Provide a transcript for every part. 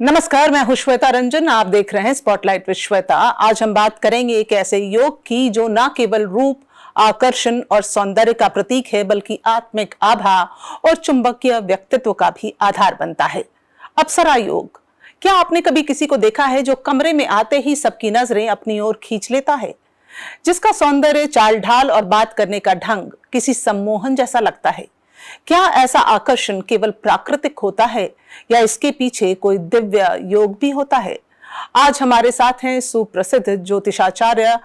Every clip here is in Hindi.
नमस्कार, मैं हूं श्वेता रंजन। आप देख रहे हैं स्पॉटलाइट विद श्वेता। आज हम बात करेंगे एक ऐसे योग की जो न केवल रूप, आकर्षण और सौंदर्य का प्रतीक है, बल्कि आत्मिक आभा और चुंबकीय व्यक्तित्व का भी आधार बनता है। अप्सरा योग। क्या आपने कभी किसी को देखा है जो कमरे में आते ही सबकी नजरें अपनी ओर खींच लेता है, जिसका सौंदर्य, चाल ढाल और बात करने का ढंग किसी सम्मोहन जैसा लगता है? क्या ऐसा आकर्षण केवल प्राकृतिक होता है या इसके पीछे कोई दिव्य योग भी होता है? आज हमारे साथ हैं सुप्रसिद्ध ज्योतिषाचार्य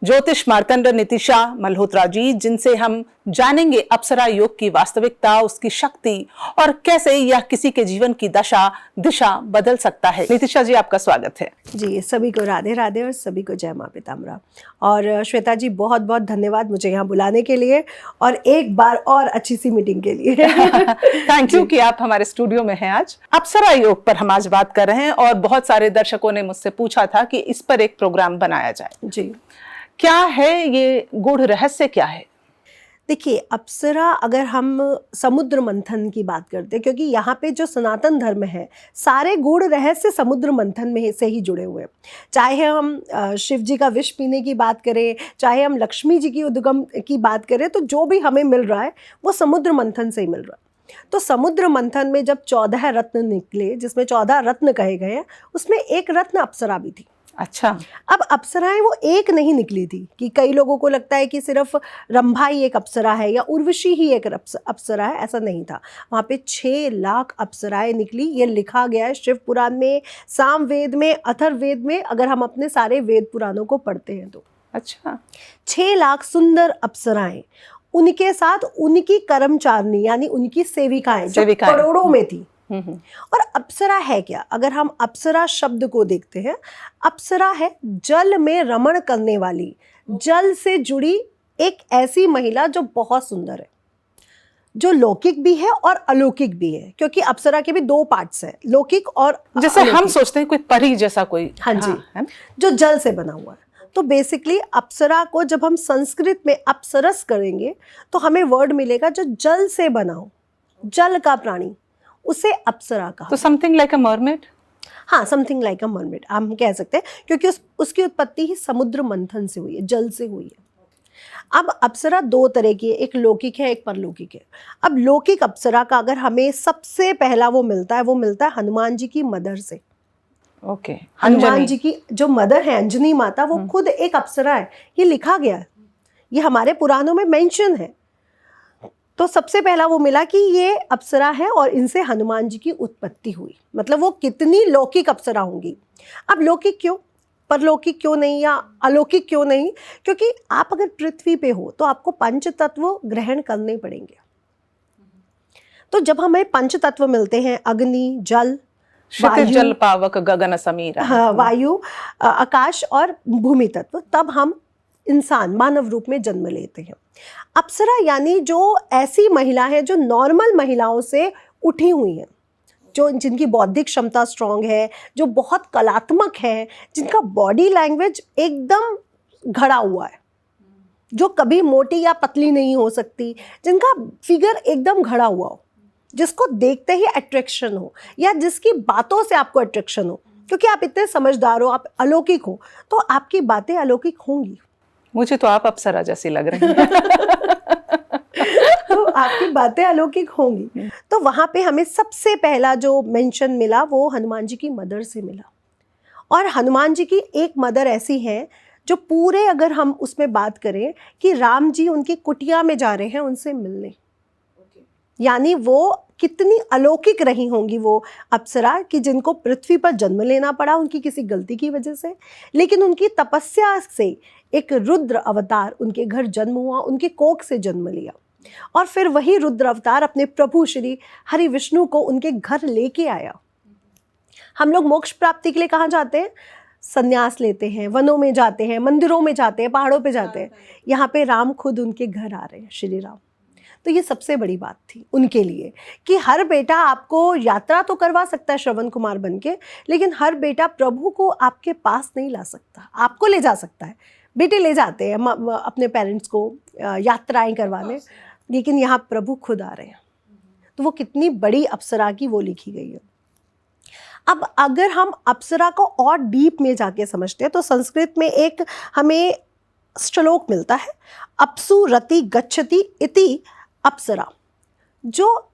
ज्योतिष मार्तंड नितिशा मल्होत्रा जी, जिनसे हम जानेंगे अप्सरा योग की वास्तविकता, उसकी शक्ति और कैसे यह किसी के जीवन की दशा दिशा बदल सकता है। नितिशा जी, आपका स्वागत है। जी, सभी को राधे राधे और सभी को जय मां पिताम्बरा। और श्वेता जी, बहुत बहुत धन्यवाद मुझे यहाँ बुलाने के लिए और एक बार और अच्छी सी मीटिंग के लिए। थैंक यू कि आप हमारे स्टूडियो में हैं आज। अप्सरा योग पर हम आज बात कर रहे हैं और बहुत सारे दर्शकों ने मुझसे पूछा था कि इस पर एक प्रोग्राम बनाया जाए। जी, क्या है ये गूढ़ रहस्य, क्या है? देखिए, अप्सरा अगर हम समुद्र मंथन की बात करते हैं, क्योंकि यहाँ पे जो सनातन धर्म है सारे गूढ़ रहस्य समुद्र मंथन में से ही जुड़े हुए हैं। चाहे हम शिव जी का विष पीने की बात करें, चाहे हम लक्ष्मी जी की उद्गम की बात करें, तो जो भी हमें मिल रहा है वो समुद्र मंथन से ही मिल रहा है। तो समुद्र मंथन में जब 14 रत्न निकले, जिसमें 14 रत्न कहे गए हैं, उसमें एक रत्न अप्सरा भी थी। अच्छा। अब अप्सराएं वो एक नहीं निकली थी कि कई लोगों को लगता है कि सिर्फ रंभा ही एक अप्सरा है या उर्वशी ही एक अप्सरा है। ऐसा नहीं था। वहाँ पे 6 लाख अप्सराएं निकली। ये लिखा गया है शिव पुराण में, सामवेद में, अथर्ववेद में, अगर हम अपने सारे वेद पुराणों को पढ़ते हैं तो। अच्छा। 6 लाख सुंदर अप्सराएं, उनके साथ उनकी कर्मचारिणी यानी उनकी सेविकाएं जो करोड़ों में थी। और अप्सरा है क्या? अगर हम अप्सरा शब्द को देखते हैं, अप्सरा है जल में रमण करने वाली, जल से जुड़ी एक ऐसी महिला जो बहुत सुंदर है, जो लौकिक भी है और अलौकिक भी है, क्योंकि अप्सरा के भी 2 पार्ट्स हैं, लौकिक और जैसे हम सोचते हैं कोई परी जैसा कोई। हाँ जी, हाँ, जो जल से बना हुआ है। तो बेसिकली अप्सरा को जब हम संस्कृत में अप्सरस करेंगे तो हमें वर्ड मिलेगा जो जल से बना हो, जल का प्राणी, उसे अप्सरा कहा। तो समथिंग लाइक अ मरमेड। हाँ, समथिंग लाइक अ मरमेड हम कह सकते हैं, क्योंकि उसकी उत्पत्ति ही समुद्र मंथन से हुई है, जल से हुई है। अब अप्सरा 2 तरह की है, एक लौकिक है, एक परलौकिक है। अब लौकिक अप्सरा का अगर हमें सबसे पहला वो मिलता है हनुमान जी की मदर से। ओके। हनुमान जी की जो मदर है अंजनी माता, वो खुद एक अप्सरा है। ये लिखा गया है, ये हमारे पुराणों में मेंशन है। तो सबसे पहला वो मिला कि ये अप्सरा है और इनसे हनुमान जी की उत्पत्ति हुई। मतलब वो कितनी लौकिक अप्सरा होंगी। अब लौकिक क्यों, परलौकिक क्यों नहीं या अलौकिक क्यों नहीं? क्योंकि आप अगर पृथ्वी पे हो तो आपको पंच तत्व ग्रहण करने पड़ेंगे। तो जब हमें पंच तत्व मिलते हैं, अग्नि, जल, क्षितिज, जल, पावक, गगन समीर, हाँ, वायु, आकाश और भूमि तत्व, तब हम इंसान मानव रूप में जन्म लेते हैं। अप्सरा यानी जो ऐसी महिला है जो नॉर्मल महिलाओं से उठी हुई है, जिनकी बौद्धिक क्षमता स्ट्रांग है, जो बहुत कलात्मक है, जिनका बॉडी लैंग्वेज एकदम घड़ा हुआ है, जो कभी मोटी या पतली नहीं हो सकती, जिनका फिगर एकदम घड़ा हुआ हो, जिसको देखते ही अट्रैक्शन हो या जिसकी बातों से आपको अट्रैक्शन हो। क्योंकि आप इतने समझदार हो, आप अलौकिक हो, तो आपकी बातें अलौकिक होंगी। मुझे तो आप अप्सरा जैसी लग रही हैं। तो आपकी बातें अलौकिक होंगी। तो वहां पे हमें सबसे पहला जो मेंशन मिला वो हनुमान जी की मदर से मिला। और हनुमान जी की एक मदर ऐसी है जो पूरे, अगर हम उसमें बात करें कि राम जी उनकी कुटिया में जा रहे हैं उनसे मिलने, यानी वो कितनी अलौकिक रही होंगी वो अप्सरा कि जिनको पृथ्वी पर जन्म लेना पड़ा उनकी किसी गलती की वजह से, लेकिन उनकी तपस्या से एक रुद्र अवतार उनके घर जन्म हुआ, उनके कोख से जन्म लिया। और फिर वही रुद्र अवतार अपने प्रभु श्री हरि विष्णु को उनके घर लेके आया। हम लोग मोक्ष प्राप्ति के लिए कहाँ जाते हैं? संन्यास लेते हैं, वनों में जाते हैं, मंदिरों में जाते हैं, पहाड़ों पे जाते हैं। यहाँ पे राम खुद उनके घर आ रहे हैं, श्री राम। तो ये सबसे बड़ी बात थी उनके लिए कि हर बेटा आपको यात्रा तो करवा सकता है श्रवण कुमार बनके, लेकिन हर बेटा प्रभु को आपके पास नहीं ला सकता। आपको ले जा सकता है, बेटे ले जाते हैं अपने पेरेंट्स को यात्राएं करवाने, लेकिन यहाँ प्रभु खुद आ रहे हैं। तो वो कितनी बड़ी अप्सरा की वो लिखी गई है। अब अगर हम अप्सरा को और डीप में जाके समझते हैं तो संस्कृत में एक हमें श्लोक मिलता है, अप्सु रति गच्छति इति अप्सरा, जो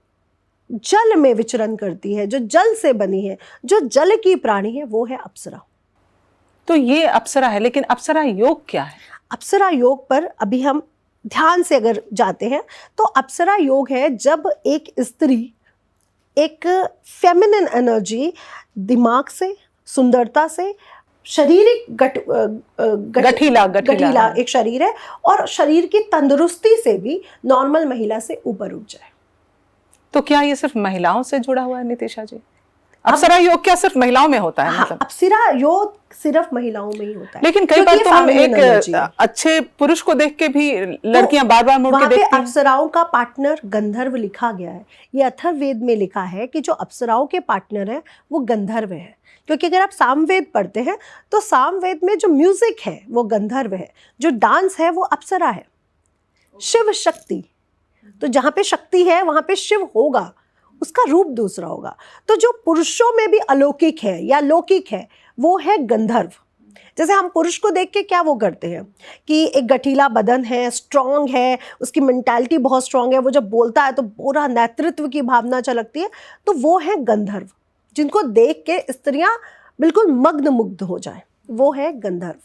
जल में विचरण करती है, जो जल से बनी है, जो जल की प्राणी है, वो है अप्सरा। तो ये अप्सरा है, लेकिन अप्सरा योग क्या है? अप्सरा योग पर अभी हम ध्यान से अगर जाते हैं तो अप्सरा योग है जब एक स्त्री एक फेमिनिन एनर्जी दिमाग से, सुंदरता से, शारीरिक गठीला एक शरीर है और शरीर की तंदुरुस्ती से भी नॉर्मल महिला से ऊपर उठ जाए। तो क्या ये सिर्फ महिलाओं से जुड़ा हुआ है नितिशा जी? अप्सरा योग क्या सिर्फ महिलाओं में होता है? हाँ, मतलब अप्सरा योग सिर्फ महिलाओं में ही होता है, लेकिन कई बार तो हम एक अच्छे पुरुष को देख के भी लड़कियां बार बार मुड़ के देखती हैं। अप्सराओं का पार्टनर गंधर्व लिखा गया है, ये अथर्ववेद में लिखा है कि जो अप्सराओं के पार्टनर है वो गंधर्व है। क्योंकि अगर आप सामवेद पढ़ते हैं तो सामवेद में जो म्यूजिक है वो गंधर्व है, जो डांस है वो अप्सरा है। शिव शक्ति, तो जहाँ पे शक्ति है वहाँ पे शिव होगा, उसका रूप दूसरा होगा। तो जो पुरुषों में भी अलौकिक है या लौकिक है वो है गंधर्व। जैसे हम पुरुष को देख के क्या वो करते हैं कि एक गठीला बदन है, स्ट्रांग है, उसकी मेंटालिटी बहुत स्ट्रांग है, वो जब बोलता है तो पूरा नेतृत्व की भावना झलकती है, तो वो है गंधर्व, जिनको देख के स्त्रियां बिल्कुल मग्न मुग्ध हो जाए, वो है गंधर्व।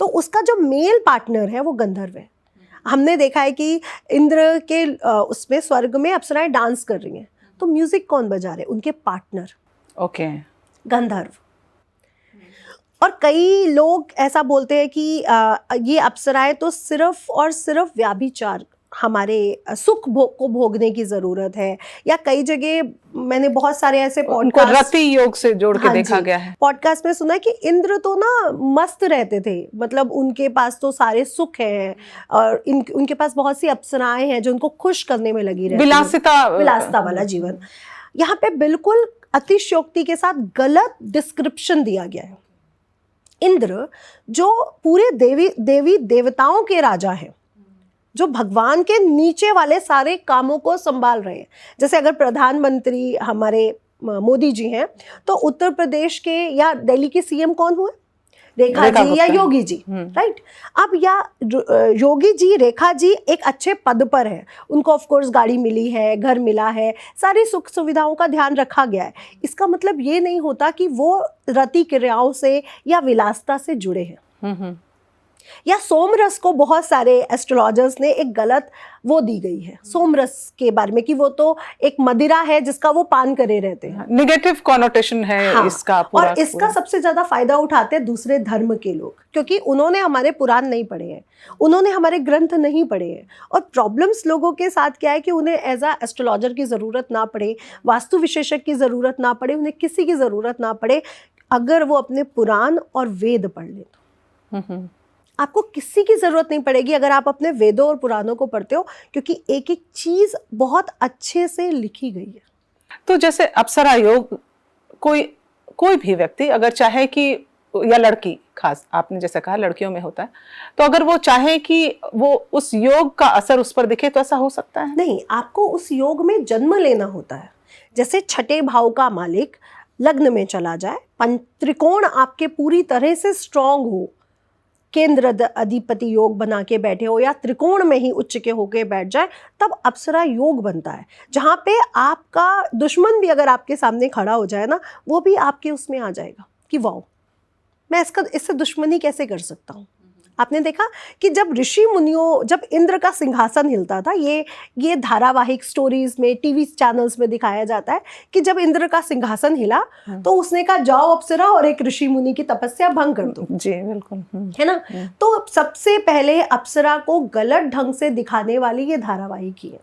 तो उसका जो मेल पार्टनर है वो गंधर्व है। हमने देखा है कि इंद्र के उसमें स्वर्ग में अप्सराएं डांस कर रही हैं, तो म्यूजिक कौन बजा रहे? उनके पार्टनर, ओके, गंधर्व। और कई लोग ऐसा बोलते हैं कि ये अप्सराएं तो सिर्फ और सिर्फ व्याभिचार, हमारे सुख को भोगने की जरूरत है, या कई जगह मैंने बहुत सारे ऐसे पॉडकास्ट रति योग से जोड़ के देखा गया है, पॉडकास्ट में सुना है कि इंद्र तो ना मस्त रहते थे, मतलब उनके पास तो सारे सुख हैं और उनके पास बहुत सी अप्सराएं हैं जो उनको खुश करने में लगी रहती हैं, विलासिता वाला जीवन। यहाँ पे बिल्कुल अतिशयोक्ति के साथ गलत डिस्क्रिप्शन दिया गया है। इंद्र जो पूरे देवी देवताओं के राजा हैं, जो भगवान के नीचे वाले सारे कामों को संभाल रहे हैं। जैसे अगर प्रधानमंत्री हमारे मोदी जी हैं तो उत्तर प्रदेश के या दिल्ली के सीएम कौन हुए? रेखा जी या योगी जी, राइट। अब या योगी जी, रेखा जी एक अच्छे पद पर है, उनको ऑफ कोर्स गाड़ी मिली है, घर मिला है, सारी सुख सुविधाओं का ध्यान रखा गया है। इसका मतलब ये नहीं होता कि वो रति क्रियाओं से या विलासिता से जुड़े हैं। या सोमरस को बहुत सारे एस्ट्रोलॉजर्स ने एक गलत वो दी गई है सोमरस के बारे में कि वो तो एक मदिरा है जिसका वो पान करे रहते हैं, नेगेटिव कॉनोटेशन है। हाँ, इसका पूरा और इसका सबसे ज्यादा फायदा उठाते हैं दूसरे धर्म के लोग, क्योंकि उन्होंने हमारे पुराण नहीं पढ़े हैं, उन्होंने हमारे ग्रंथ नहीं पढ़े हैं। और प्रॉब्लम्स लोगों के साथ क्या है कि उन्हें एज अ एस्ट्रोलॉजर की जरूरत ना पड़े, वास्तु विशेषज्ञ की जरूरत ना पड़े, उन्हें किसी की जरूरत ना पड़े, अगर वो अपने पुराण और वेद पढ़ ले तो आपको किसी की जरूरत नहीं पड़ेगी अगर आप अपने वेदों और पुराणों को पढ़ते हो, क्योंकि एक एक चीज बहुत अच्छे से लिखी गई है। तो जैसे अप्सरा योग कोई भी व्यक्ति अगर चाहे कि, या लड़की खास आपने जैसे कहा लड़कियों में होता है, तो अगर वो चाहे कि वो उस योग का असर उस पर दिखे तो ऐसा हो सकता है? नहीं, आपको उस योग में जन्म लेना होता है। जैसे छठे भाव का मालिक लग्न में चला जाए, त्रिकोण आपके पूरी तरह से स्ट्रांग हो, केंद्र अधिपति योग बना के बैठे हो, या त्रिकोण में ही उच्च के होके बैठ जाए, तब अप्सरा योग बनता है। जहाँ पे आपका दुश्मन भी अगर आपके सामने खड़ा हो जाए ना, वो भी आपके उसमें आ जाएगा कि वाओ, मैं इससे दुश्मनी कैसे कर सकता हूँ। आपने देखा कि जब ऋषि मुनियों, जब इंद्र का सिंहासन हिलता था, ये धारावाहिक स्टोरीज में, टीवी चैनल्स में दिखाया जाता है कि जब इंद्र का सिंहासन हिला तो उसने कहा जाओ अप्सरा और एक ऋषि मुनि की तपस्या भंग कर दो। जी बिल्कुल, है ना। तो सबसे पहले अप्सरा को गलत ढंग से दिखाने वाली ये धारावाहिक ही है।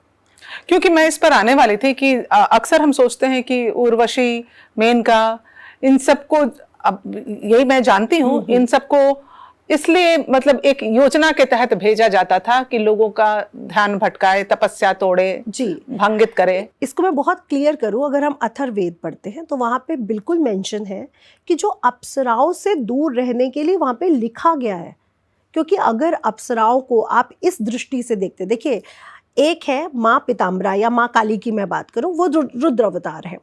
क्योंकि मैं इस पर आने वाली थी कि अक्सर हम सोचते हैं कि उर्वशी, मेनका, इन सबको, अब यही मैं जानती हूँ, इन सबको इसलिए मतलब एक योजना के तहत भेजा जाता था कि लोगों का ध्यान भटकाए, तपस्या तोड़े, जी भंगित करे। इसको मैं बहुत क्लियर करूं, अगर हम अथर्ववेद पढ़ते हैं तो वहां पे बिल्कुल मेंशन है कि जो अप्सराओं से दूर रहने के लिए वहां पे लिखा गया है। क्योंकि अगर अप्सराओं को आप इस दृष्टि से देखते, देखिए एक है माँ पिताम्बरा या माँ काली की मैं बात करूं, वो रुद्र अवतार है।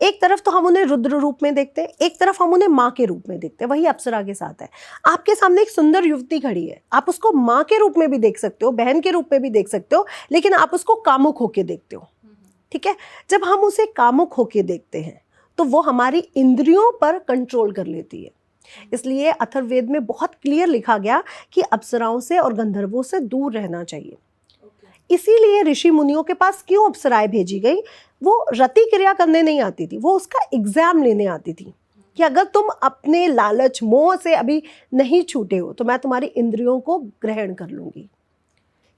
एक तरफ तो हम उन्हें रुद्र रूप में देखते हैं, एक तरफ हम उन्हें माँ के रूप में देखते हैं। वही अप्सरा के साथ है। आपके सामने एक सुंदर युवती खड़ी है, आप उसको माँ के रूप में भी देख सकते हो, बहन के रूप में भी देख सकते हो, लेकिन आप उसको कामुक होके देखते हो। ठीक है, जब हम उसे कामुक होके देखते हैं तो वो हमारी इंद्रियों पर कंट्रोल कर लेती है। इसलिए अथर्ववेद में बहुत क्लियर लिखा गया कि अप्सराओं से और गंधर्वों से दूर रहना चाहिए। इसीलिए ऋषि मुनियों के पास क्यों अप्सराएं भेजी गई? वो रति क्रिया करने नहीं आती थी, वो उसका एग्जाम लेने आती थी कि अगर तुम अपने लालच मोह से अभी नहीं छूटे हो तो मैं तुम्हारी इंद्रियों को ग्रहण कर लूंगी,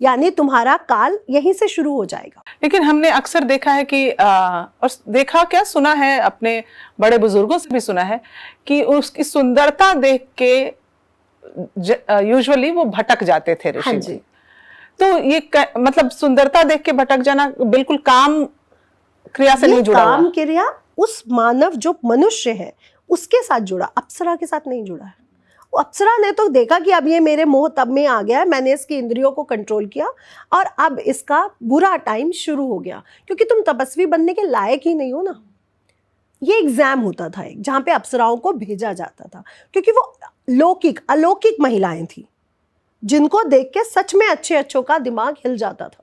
यानी तुम्हारा काल यहीं से शुरू हो जाएगा। लेकिन हमने अक्सर देखा है कि और देखा क्या, सुना है, अपने बड़े बुजुर्गों से भी सुना है कि उसकी सुंदरता देख के यूजुअली वो भटक जाते थे ऋषि। हाँ जी। तो ये मतलब सुंदरता देख के भटक जाना बिल्कुल काम क्रिया से नहीं जुड़ा काम हुआ। क्रिया उस मानव जो मनुष्य है उसके साथ जुड़ा, अप्सरा के साथ नहीं जुड़ा है। वो अप्सरा ने तो देखा कि अब ये मेरे मोह तब में आ गया है, मैंने इसकी इंद्रियों को कंट्रोल किया और अब इसका बुरा टाइम शुरू हो गया, क्योंकि तुम तपस्वी बनने के लायक ही नहीं हो ना। ये एग्जाम होता था एक, जहाँ पे अप्सराओं को भेजा जाता था, क्योंकि वो लौकिक अलौकिक महिलाएं थी जिनको देख के सच में अच्छों का दिमाग हिल जाता था,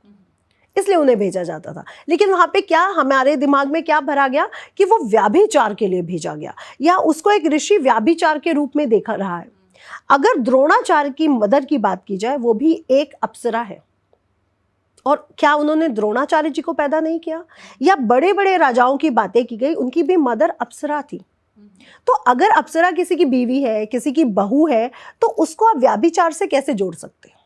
इसलिए उन्हें भेजा जाता था। लेकिन वहां पे क्या हमारे दिमाग में क्या भरा गया कि वो व्याभिचार के लिए भेजा गया, या उसको एक ऋषि व्याभिचार के रूप में देखा रहा है। अगर द्रोणाचार्य की मदर की बात की जाए, वो भी एक अप्सरा है, और क्या उन्होंने द्रोणाचार्य जी को पैदा नहीं किया? या बड़े बड़े राजाओं की बातें की गई, उनकी भी मदर अप्सरा थी। तो अगर अप्सरा किसी की बीवी है, किसी की बहू है, तो उसको आप व्याभिचार से कैसे जोड़ सकते हैं?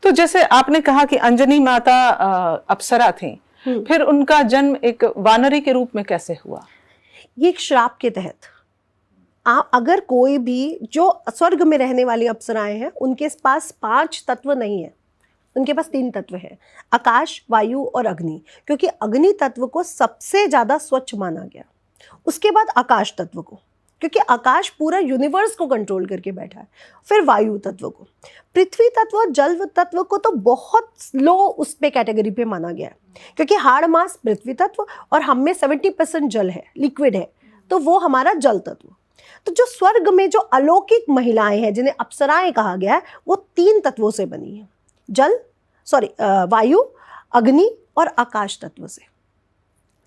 तो जैसे आपने कहा कि अंजनी माता अप्सरा थी, फिर उनका जन्म एक वानरी के रूप में कैसे हुआ? ये एक श्राप के तहत। अगर कोई भी जो स्वर्ग में रहने वाली अप्सराएं हैं, उनके पास 5 तत्व नहीं है, उनके पास 3 तत्व है, आकाश, वायु और अग्नि। क्योंकि अग्नि तत्व को सबसे ज्यादा स्वच्छ माना गया, उसके बाद आकाश तत्व को, क्योंकि आकाश पूरा यूनिवर्स को कंट्रोल करके बैठा है, फिर वायु तत्व को, पृथ्वी तत्व और जल तत्व को तो बहुत लो उस पे कैटेगरी पे माना गया है, क्योंकि हाड़ मास पृथ्वी तत्व और हम में 70% जल है, लिक्विड है, तो वो हमारा जल तत्व। तो जो स्वर्ग में जो अलौकिक महिलाएं हैं जिन्हें अप्सराएं कहा गया है, वो 3 तत्वों से बनी है, वायु, अग्नि और आकाश तत्व से।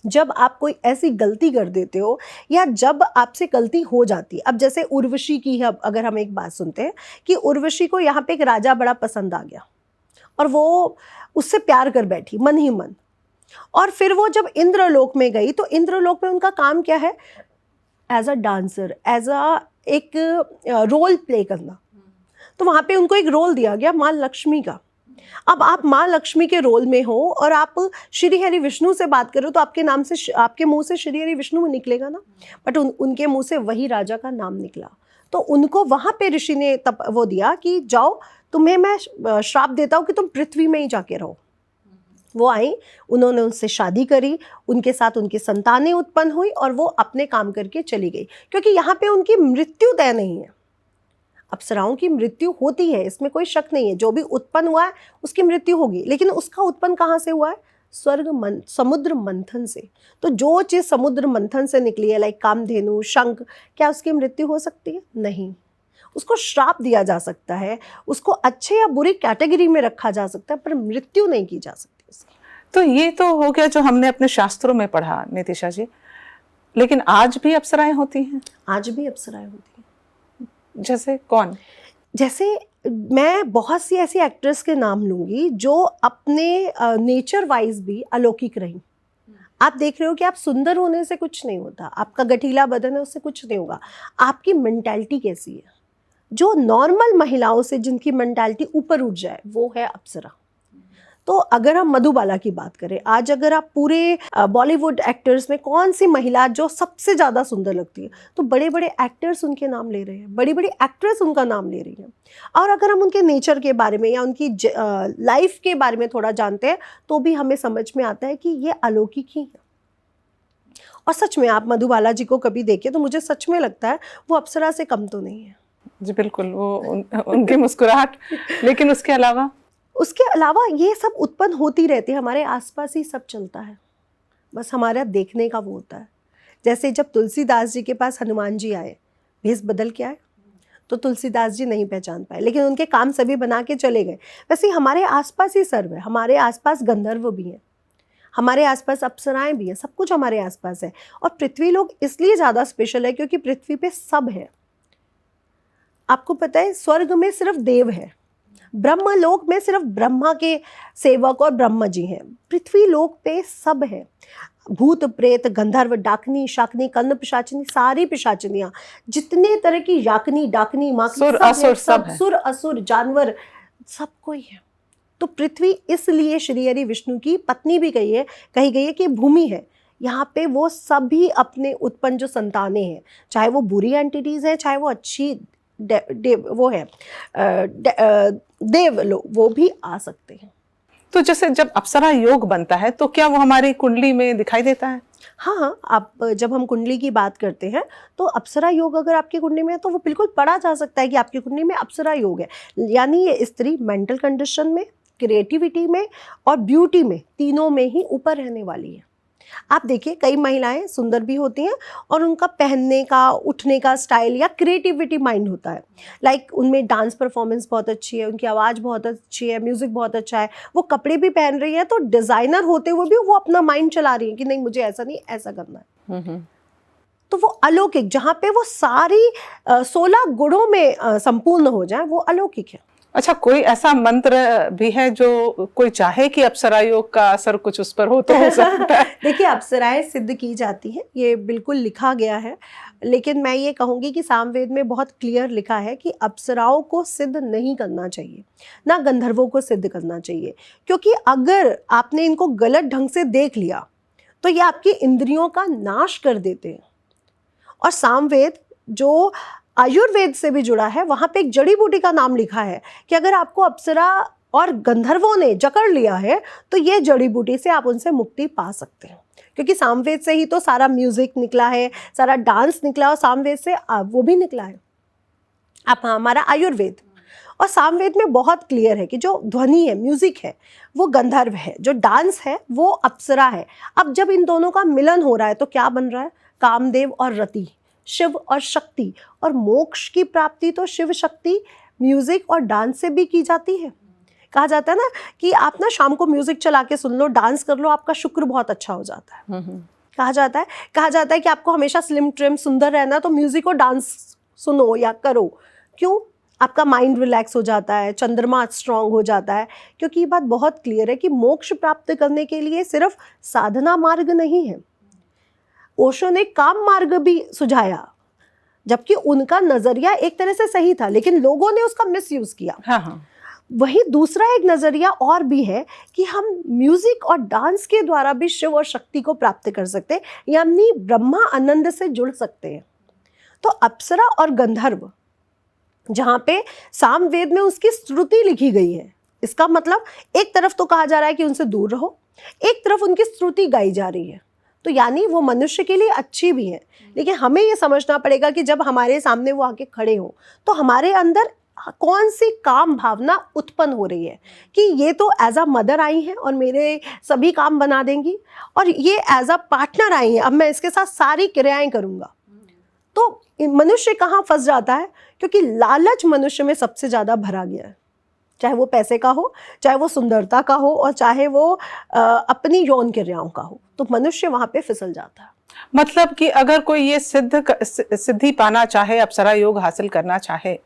जब आप कोई ऐसी गलती कर देते हो, या जब आपसे गलती हो जाती है, अब जैसे उर्वशी की है, अगर हम एक बात सुनते हैं कि उर्वशी को यहाँ पे एक राजा बड़ा पसंद आ गया और वो उससे प्यार कर बैठी मन ही मन, और फिर वो जब इंद्रलोक में गई तो इंद्रलोक में उनका काम क्या है? As a dancer, as a एक रोल प्ले करना। तो वहाँ पे उनको एक रोल दिया गया माँ लक्ष्मी का। अब आप माँ लक्ष्मी के रोल में हो और आप श्री हरि विष्णु से बात करो, तो आपके नाम से, आपके मुंह से श्री हरि विष्णु निकलेगा ना, बट उनके मुंह से वही राजा का नाम निकला। तो उनको वहाँ पे ऋषि ने तब वो दिया कि जाओ, तुम्हें मैं श्राप देता हूँ कि तुम पृथ्वी में ही जाके रहो। वो आई, उन्होंने उनसे शादी करी, उनके साथ उनकी संतानें उत्पन्न हुई और वो अपने काम करके चली गई, क्योंकि यहाँ पे उनकी मृत्यु तय नहीं है। अप्सराओं की मृत्यु होती है, इसमें कोई शक नहीं है, जो भी उत्पन्न हुआ है उसकी मृत्यु होगी, लेकिन उसका उत्पन्न कहाँ से हुआ है? समुद्र मंथन से। तो जो चीज समुद्र मंथन से निकली है, लाइक कामधेनु, शंख, क्या उसकी मृत्यु हो सकती है? नहीं। उसको श्राप दिया जा सकता है, उसको अच्छे या बुरी कैटेगरी में रखा जा सकता है, पर मृत्यु नहीं की जा सकती उसकी। तो ये तो हो गया जो हमने अपने शास्त्रों में पढ़ा नितिशा जी, लेकिन आज भी अप्सराएं होती हैं? आज भी अप्सराएं होती हैं। जैसे कौन? जैसे मैं बहुत सी ऐसी एक्ट्रेस के नाम लूंगी जो अपने नेचर वाइज भी अलौकिक रही। आप देख रहे हो कि आप सुंदर होने से कुछ नहीं होता, आपका गठीला बदन है उससे कुछ नहीं होगा, आपकी मेंटालिटी कैसी है। जो नॉर्मल महिलाओं से जिनकी मेंटालिटी ऊपर उठ जाए, वो है अप्सरा। तो अगर हम मधुबाला की बात करें, आज अगर आप पूरे बॉलीवुड एक्टर्स में कौन सी महिला जो सबसे ज़्यादा सुंदर लगती है, तो बड़े बड़े एक्टर्स उनके नाम ले रहे हैं, बड़ी बड़ी एक्ट्रेस उनका नाम ले रही हैं। और अगर हम उनके नेचर के बारे में या उनकी लाइफ के बारे में थोड़ा जानते हैं, तो भी हमें समझ में आता है कि ये अलौकिक ही है। और सच में आप मधुबाला जी को कभी देखें तो मुझे सच में लगता है वो अप्सरा से कम तो नहीं है जी। बिल्कुल, वो उनकी मुस्कुराहट। लेकिन उसके अलावा ये सब उत्पन्न होती रहती है, हमारे आसपास ही सब चलता है, बस हमारा देखने का वो होता है। जैसे जब तुलसीदास जी के पास हनुमान जी आए, भेष बदल के आए, तो तुलसीदास जी नहीं पहचान पाए, लेकिन उनके काम सभी बना के चले गए। वैसे हमारे आसपास ही सर्व है, हमारे आसपास गंधर्व भी हैं, हमारे आसपास अप्सराएं भी हैं, सब कुछ हमारे आसपास है। और पृथ्वी लोक इसलिए ज़्यादा स्पेशल है क्योंकि पृथ्वी पे सब है। आपको पता है स्वर्ग में सिर्फ देव है, ब्रह्मलोक में सिर्फ ब्रह्मा के सेवक और ब्रह्म जी हैं, पृथ्वी लोक पे सब है। भूत प्रेत गंधर्व डाकनी शाकनी कन्न पिशाचिनी, सारी पिशाचिनियाँ, जितने तरह की याकनी डाकनी माकनी, सुर असुर सब है। सुर असुर जानवर सब कोई है। तो पृथ्वी इसलिए श्री हरि विष्णु की पत्नी भी कही गई है कि भूमि है। यहाँ पे वो सभी अपने उत्पन्न जो संतानें हैं, चाहे वो बुरी एंटिटीज हैं, चाहे वो अच्छी देव लोग, वो भी आ सकते हैं। तो जैसे जब अप्सरा योग बनता है तो क्या वो हमारी कुंडली में दिखाई देता है? हाँ, आप जब हम कुंडली की बात करते हैं तो अप्सरा योग अगर आपकी कुंडली में है तो वो बिल्कुल पढ़ा जा सकता है कि आपकी कुंडली में अप्सरा योग है। यानी ये स्त्री मेंटल कंडीशन में, क्रिएटिविटी में और ब्यूटी में, तीनों में ही ऊपर रहने वाली है। आप देखिए कई महिलाएं सुंदर भी होती हैं और उनका पहनने का, उठने का स्टाइल या क्रिएटिविटी माइंड होता है। लाइक उनमें डांस परफॉर्मेंस बहुत अच्छी है, उनकी आवाज़ बहुत अच्छी है, म्यूज़िक बहुत अच्छा है, वो कपड़े भी पहन रही है तो डिज़ाइनर होते हुए भी वो अपना माइंड चला रही है कि नहीं मुझे ऐसा नहीं ऐसा करना है। तो वो अलौकिक, जहाँ पे वो सारी 16 गुणों में संपूर्ण हो जाए, वो अलौकिक है। अच्छा, कोई ऐसा मंत्र भी है जो कोई चाहे कि अप्सरा योग का असर कुछ उस पर हो तो हो सकता है? देखिए अप्सराएं सिद्ध की जाती हैं, ये बिल्कुल लिखा गया है, लेकिन मैं ये कहूँगी कि सामवेद में बहुत क्लियर लिखा है कि अप्सराओं को सिद्ध नहीं करना चाहिए, ना गंधर्वों को सिद्ध करना चाहिए, क्योंकि अगर आपने इनको गलत ढंग से देख लिया तो ये आपकी इंद्रियों का नाश कर देते हैं। और सामवेद जो आयुर्वेद से भी जुड़ा है, वहाँ पे एक जड़ी बूटी का नाम लिखा है कि अगर आपको अप्सरा और गंधर्वों ने जकड़ लिया है तो ये जड़ी बूटी से आप उनसे मुक्ति पा सकते हैं, क्योंकि सामवेद से ही तो सारा म्यूजिक निकला है, सारा डांस निकला, और सामवेद से वो भी निकला है आप हमारा आयुर्वेद। और सामवेद में बहुत क्लियर है कि जो ध्वनि है, म्यूजिक है, वो गंधर्व है, जो डांस है वो अप्सरा है। अब जब इन दोनों का मिलन हो रहा है तो क्या बन रहा है? कामदेव और रति, शिव और शक्ति। और मोक्ष की प्राप्ति तो शिव शक्ति म्यूजिक और डांस से भी की जाती है। कहा जाता है ना कि आप ना शाम को म्यूजिक चला के सुन लो, डांस कर लो, आपका शुक्र बहुत अच्छा हो जाता है। कहा जाता है कि आपको हमेशा स्लिम ट्रिम सुंदर रहना, तो म्यूजिक और डांस सुनो या करो। क्यों? आपका माइंड रिलैक्स हो जाता है, चंद्रमा स्ट्रांग हो जाता है। क्योंकि ये बात बहुत क्लियर है कि मोक्ष प्राप्त करने के लिए सिर्फ साधना मार्ग नहीं है। ओशो ने काम मार्ग भी सुझाया, जबकि उनका नजरिया एक तरह से सही था, लेकिन लोगों ने उसका मिसयूज किया। हाँ। वही दूसरा एक नजरिया और भी है कि हम म्यूजिक और डांस के द्वारा भी शिव और शक्ति को प्राप्त कर सकते हैं, यानी ब्रह्मा आनंद से जुड़ सकते हैं। तो अप्सरा और गंधर्व, जहाँ पे सामवेद में उसकी स्तुति लिखी गई है, इसका मतलब एक तरफ तो कहा जा रहा है कि उनसे दूर रहो, एक तरफ उनकी स्तुति गाई जा रही है। तो यानी वो मनुष्य के लिए अच्छी भी है, लेकिन हमें ये समझना पड़ेगा कि जब हमारे सामने वो आके खड़े हो तो हमारे अंदर कौन सी काम भावना उत्पन्न हो रही है कि ये तो एज अ मदर आई हैं और मेरे सभी काम बना देंगी, और ये एज अ पार्टनर आई हैं, अब मैं इसके साथ सारी क्रियाएं करूँगा। तो मनुष्य कहाँ फंस जाता है? क्योंकि लालच मनुष्य में सबसे ज़्यादा भरा गया है, चाहे वो पैसे का हो, चाहे वो सुंदरता का हो, और चाहे वो अपनी यौन क्रियाओं का हो, तो मनुष्य वहाँ पे फिसल जाता है। मतलब कि अगर कोई ये सिद्धि पाना चाहे, अप्सरा योग हासिल करना चाहे,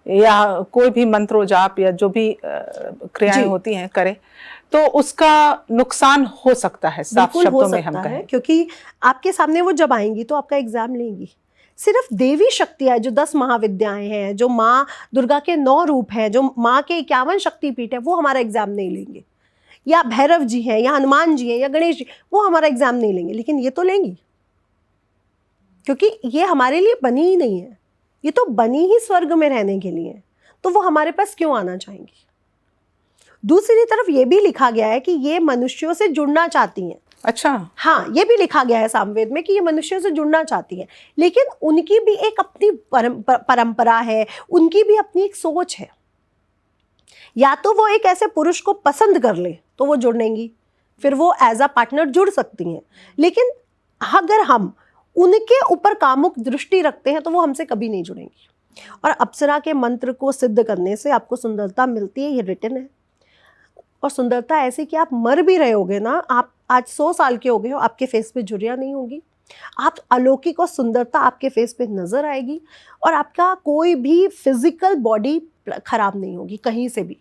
या कोई भी मंत्रो जाप या जो भी क्रियाएं होती हैं करे, तो उसका नुकसान हो सकता है, साफ शब्दों में हम कहें। क्योंकि आपके सामने वो जब आएंगी तो आपका एग्जाम लेंगी। सिर्फ देवी शक्तियाँ जो 10 महाविद्याएं हैं, जो माँ दुर्गा के 9 रूप हैं, जो माँ के 51 शक्तिपीठ है, वो हमारा एग्जाम नहीं लेंगे। या भैरव जी हैं, या हनुमान जी हैं, या गणेश जी, वो हमारा एग्जाम नहीं लेंगे, लेकिन ये तो लेंगी, क्योंकि ये हमारे लिए बनी ही नहीं है, ये तो बनी ही स्वर्ग में रहने के लिए, तो वो हमारे पास क्यों आना चाहेंगी? दूसरी तरफ ये भी लिखा गया है कि ये मनुष्यों से जुड़ना चाहती हैं। अच्छा, हाँ, ये भी लिखा गया है सामवेद में कि ये मनुष्यों से जुड़ना चाहती हैं, लेकिन उनकी भी एक अपनी परंपरा है, उनकी भी अपनी एक सोच है। या तो वो एक ऐसे पुरुष को पसंद कर ले तो वो जुड़ेंगी, फिर वो एज अ पार्टनर जुड़ सकती हैं, लेकिन अगर हम उनके ऊपर कामुक दृष्टि रखते हैं तो वो हमसे कभी नहीं जुड़ेंगी। और अप्सरा के मंत्र को सिद्ध करने से आपको सुंदरता मिलती है, ये रिटन है। और सुंदरता ऐसी कि आप मर भी रहे होगे ना, आप आज 100 साल के हो गए हो, आपके फेस पे झुर्रियाँ नहीं होगी, आप अलौकिक और सुंदरता आपके फेस पे नजर आएगी, और आपका कोई भी फिजिकल बॉडी खराब नहीं होगी कहीं से भी।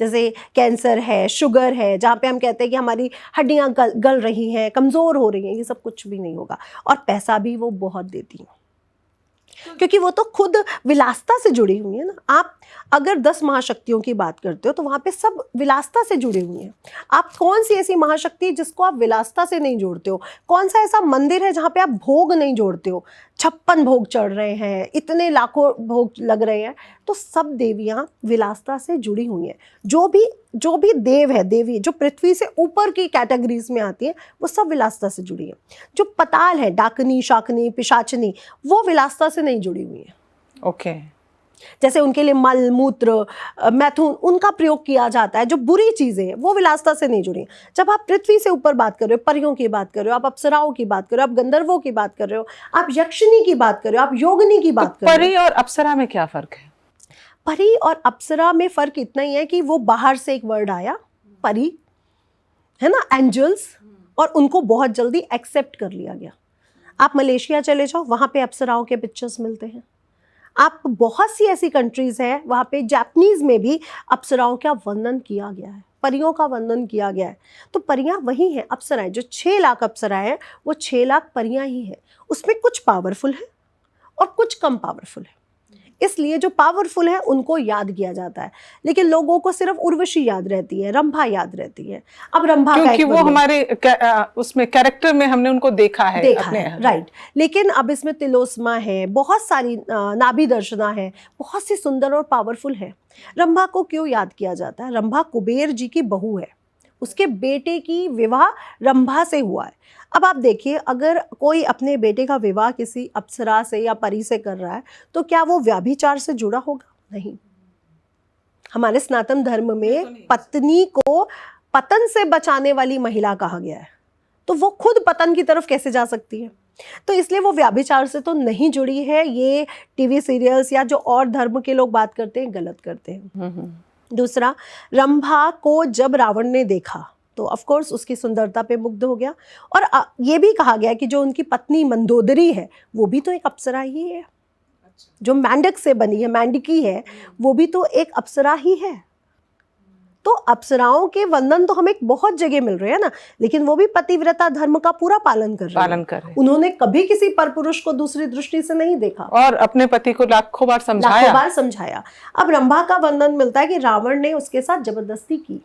जैसे कैंसर है, शुगर है, जहाँ पे हम कहते हैं कि हमारी हड्डियाँ गल रही हैं, कमज़ोर हो रही हैं, ये सब कुछ भी नहीं होगा। और पैसा भी वो बहुत देती हैं, क्योंकि वो तो खुद विलासता से जुड़ी हुई है ना। आप अगर 10 महाशक्तियों की बात करते हो तो वहाँ पे सब विलासता से जुड़ी हुई हैं। आप कौन सी ऐसी महाशक्ति जिसको आप विलासता से नहीं जोड़ते हो? कौन सा ऐसा मंदिर है जहाँ पे आप भोग नहीं जोड़ते हो? 56 भोग चढ़ रहे हैं, इतने लाखों भोग लग रहे हैं, तो सब देवियाँ विलासता से जुड़ी हुई हैं। जो भी देव है, देवी जो पृथ्वी से ऊपर की कैटेगरीज में आती है, वो सब विलासता से जुड़ी है। जो पताल है, डाकनी, शाकनी, पिशाचनी, वो विलासता से नहीं जुड़ी हुई है। ओके। जैसे उनके लिए मल, मूत्र, मैथुन, उनका प्रयोग किया जाता है। जो बुरी चीज़ें हैं वो विलासता से नहीं जुड़ी। जब आप पृथ्वी से ऊपर बात कर रहे हो, परियों की बात कर रहे हो, आप अप्सराओं की बात कर रहे हो, आप गंधर्वों की बात कर रहे हो, आप यक्षिणी की बात कर रहे हो, आप योगिनी की बात कर रहे हो। परी और अप्सरा में क्या फर्क है? परी और अप्सरा में फ़र्क इतना ही है कि वो बाहर से एक वर्ड आया, परी है ना, एंजल्स, और उनको बहुत जल्दी एक्सेप्ट कर लिया गया। आप मलेशिया चले जाओ, वहाँ पे अप्सराओं के पिक्चर्स मिलते हैं। आप बहुत सी ऐसी कंट्रीज़ हैं, वहाँ पे जापानीज़ में भी अप्सराओं का वर्णन किया गया है, परियों का वर्णन किया गया है। तो परियां वही हैं, अप्सराएं। जो 6 लाख अप्सराएं हैं वो 6 लाख परियां ही हैं। उसमें कुछ पावरफुल है और कुछ कम पावरफुल है। इसलिए जो पावरफुल है उनको याद किया जाता है, लेकिन लोगों को सिर्फ उर्वशी याद रहती है, रंभा याद रहती है। अब रंभा क्योंकि वो हमारे उसमें कैरेक्टर में हमने उनको देखा है राइट। लेकिन अब इसमें तिलोस्मा है, बहुत सारी नाभि दर्शना है, बहुत सी सुंदर और पावरफुल है। रंभा को क्यों याद किया जाता है? रंभा कुबेर जी की बहू है, उसके बेटे की विवाह रंभा से हुआ है। अब आप देखिए, अगर कोई अपने बेटे का विवाह किसी अप्सरा से या परी से कर रहा है तो क्या वो व्याभिचार से जुड़ा होगा? नहीं। हमारे सनातन धर्म में पत्नी को पतन से बचाने वाली महिला कहा गया है, तो वो खुद पतन की तरफ कैसे जा सकती है? तो इसलिए वो व्याभिचार से तो नहीं जुड़ी है। ये टीवी सीरियल्स या जो और धर्म के लोग बात करते हैं, गलत करते हैं। दूसरा, रंभा को जब रावण ने देखा तो ऑफ कोर्स उसकी सुंदरता पे मुग्ध हो गया। और ये भी कहा गया कि जो उनकी पत्नी मंदोदरी है वो भी तो एक अप्सरा ही है। जो मेंढक से बनी है, मेंढकी है, वो भी तो एक अप्सरा ही है। तो अप्सराओं के वंदन तो हमें बहुत जगह मिल रहे हैं ना, लेकिन वो भी पतिव्रता धर्म का पूरा पालन कर रहे हैं। उन्होंने कभी किसी परपुरुष को दूसरी दृष्टि से नहीं देखा और अपने पति को लाखों बार समझाया। अब रंभा का वर्णन मिलता है कि रावण ने उसके साथ जबरदस्ती की।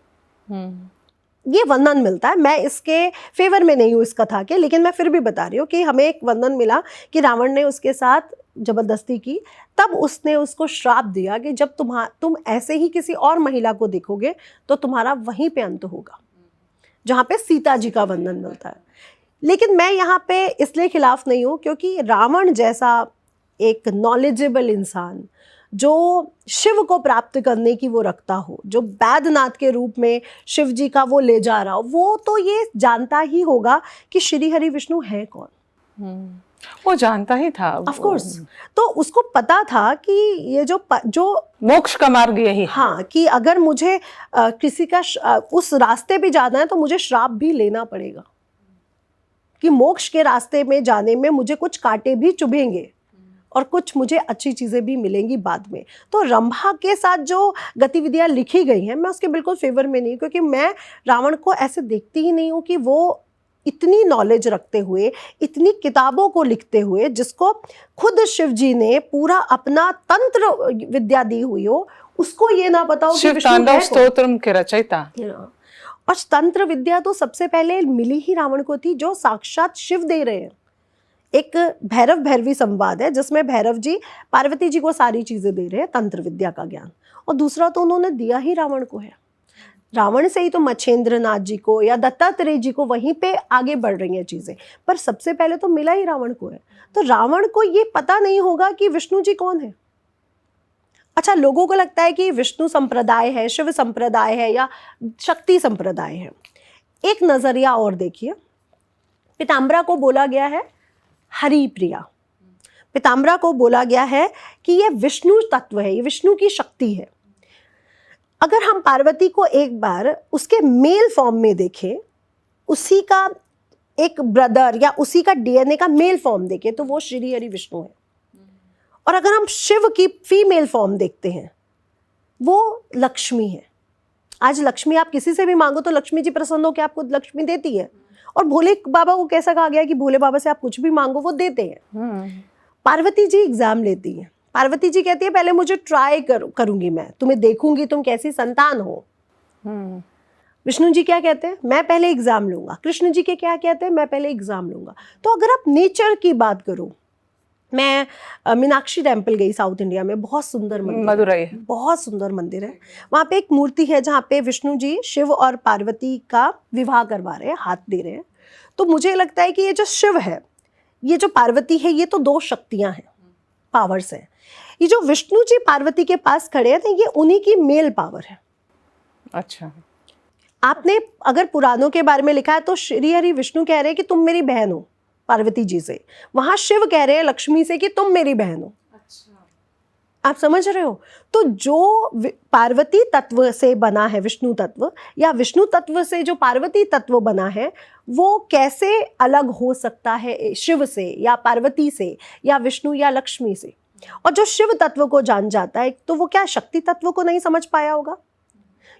ये वर्णन मिलता है। मैं इसके फेवर में नहीं हूँ इस कथा के, लेकिन मैं फिर भी बता रही हूँ कि हमें एक वर्णन मिला कि रावण ने उसके साथ जबरदस्ती की। तब उसने उसको श्राप दिया कि जब तुम ऐसे ही किसी और महिला को देखोगे तो तुम्हारा वहीं पे अंत होगा, जहाँ पे सीता जी का वर्णन मिलता है। लेकिन मैं यहाँ पे इसलिए खिलाफ नहीं हूँ क्योंकि रावण जैसा एक नॉलेजेबल इंसान जो शिव को प्राप्त करने की वो रखता हो, जो बैद्यनाथ के रूप में शिव जी का वो ले जा रहा हो, वो तो ये जानता ही होगा कि श्री हरि विष्णु है कौन। वो जानता ही था ऑफ कोर्स। तो उसको पता था कि ये जो मोक्ष का मार्ग यही है। हाँ, कि अगर मुझे किसी का उस रास्ते पे जाना है तो मुझे श्राप भी लेना पड़ेगा, कि मोक्ष के रास्ते में जाने में मुझे कुछ कांटे भी चुभेंगे और कुछ मुझे अच्छी चीज़ें भी मिलेंगी बाद में। तो रंभा के साथ जो गतिविधियाँ लिखी गई हैं, मैं उसके बिल्कुल फेवर में नहीं, क्योंकि मैं रावण को ऐसे देखती ही नहीं हूँ कि वो इतनी नॉलेज रखते हुए, इतनी किताबों को लिखते हुए, जिसको खुद शिव जी ने पूरा अपना तंत्र विद्या दी हुई हो, उसको ये ना पता हो कि विष्णु है स्तोत्रम के रचयिता। और तंत्र विद्या तो सबसे पहले मिली ही रावण को थी, जो साक्षात शिव दे रहे हैं। एक भैरव भैरवी संवाद है जिसमें भैरव जी पार्वती जी को सारी चीजें दे रहे हैं, तंत्र विद्या का ज्ञान। और दूसरा तो उन्होंने दिया ही रावण को है। रावण से ही तो मच्छेंद्र नाथ जी को या दत्तात्रेय जी को वहीं पे आगे बढ़ रही हैं चीजें, पर सबसे पहले तो मिला ही रावण को है। तो रावण को ये पता नहीं होगा कि विष्णु जी कौन है। अच्छा, लोगों को लगता है कि विष्णु संप्रदाय है, शिव संप्रदाय है या शक्ति संप्रदाय है। एक नजरिया और देखिए, पीताम्बरा को बोला गया है हरि प्रिया। पीताम्बरा को बोला गया है कि ये विष्णु तत्व है, ये विष्णु की शक्ति है। अगर हम पार्वती को एक बार उसके मेल फॉर्म में देखें, उसी का एक ब्रदर या उसी का डीएनए का मेल फॉर्म देखें, तो वो श्री हरि विष्णु है। और अगर हम शिव की फीमेल फॉर्म देखते हैं, वो लक्ष्मी है। आज लक्ष्मी आप किसी से भी मांगो तो लक्ष्मी जी प्रसन्न होकर आपको लक्ष्मी देती है। और भोले बाबा को कैसा कहा गया कि भोले बाबा से आप कुछ भी मांगो वो देते हैं। पार्वती जी एग्जाम लेती हैं। पार्वती जी कहती है पहले मुझे ट्राई करूंगी, मैं तुम्हें देखूंगी तुम कैसी संतान हो। विष्णु जी क्या कहते हैं, मैं पहले एग्जाम लूंगा। कृष्ण जी के क्या कहते हैं, मैं पहले एग्जाम लूंगा। तो अगर आप नेचर की बात करो, मैं मीनाक्षी टेम्पल गई साउथ इंडिया में, बहुत सुंदर मंदिर, मदुरई है, बहुत सुंदर मंदिर है। वहाँ पे एक मूर्ति है जहाँ पे विष्णु जी शिव और पार्वती का विवाह करवा रहे हैं, हाथ दे रहे हैं। तो मुझे लगता है कि ये जो शिव है, ये जो पार्वती है, ये तो दो शक्तियाँ हैं, पावर्स हैं। ये जो विष्णु जी पार्वती के पास खड़े हैं, तो ये उन्हीं की मेल पावर है। अच्छा, आपने अगर पुराणों के बारे में लिखा है तो श्री हरि विष्णु कह रहे हैं कि तुम मेरी बहन हो पार्वती जी से, वहां शिव कह रहे हैं लक्ष्मी से कि तुम मेरी बहन हो। अच्छा, आप समझ रहे हो। तो जो पार्वती तत्व से बना है विष्णु तत्व, या विष्णु तत्व से जो पार्वती तत्व बना है, वो कैसे अलग हो सकता है शिव से या पार्वती से या विष्णु या लक्ष्मी से। और जो शिव तत्व को जान जाता है, तो वो क्या शक्ति तत्व को नहीं समझ पाया होगा।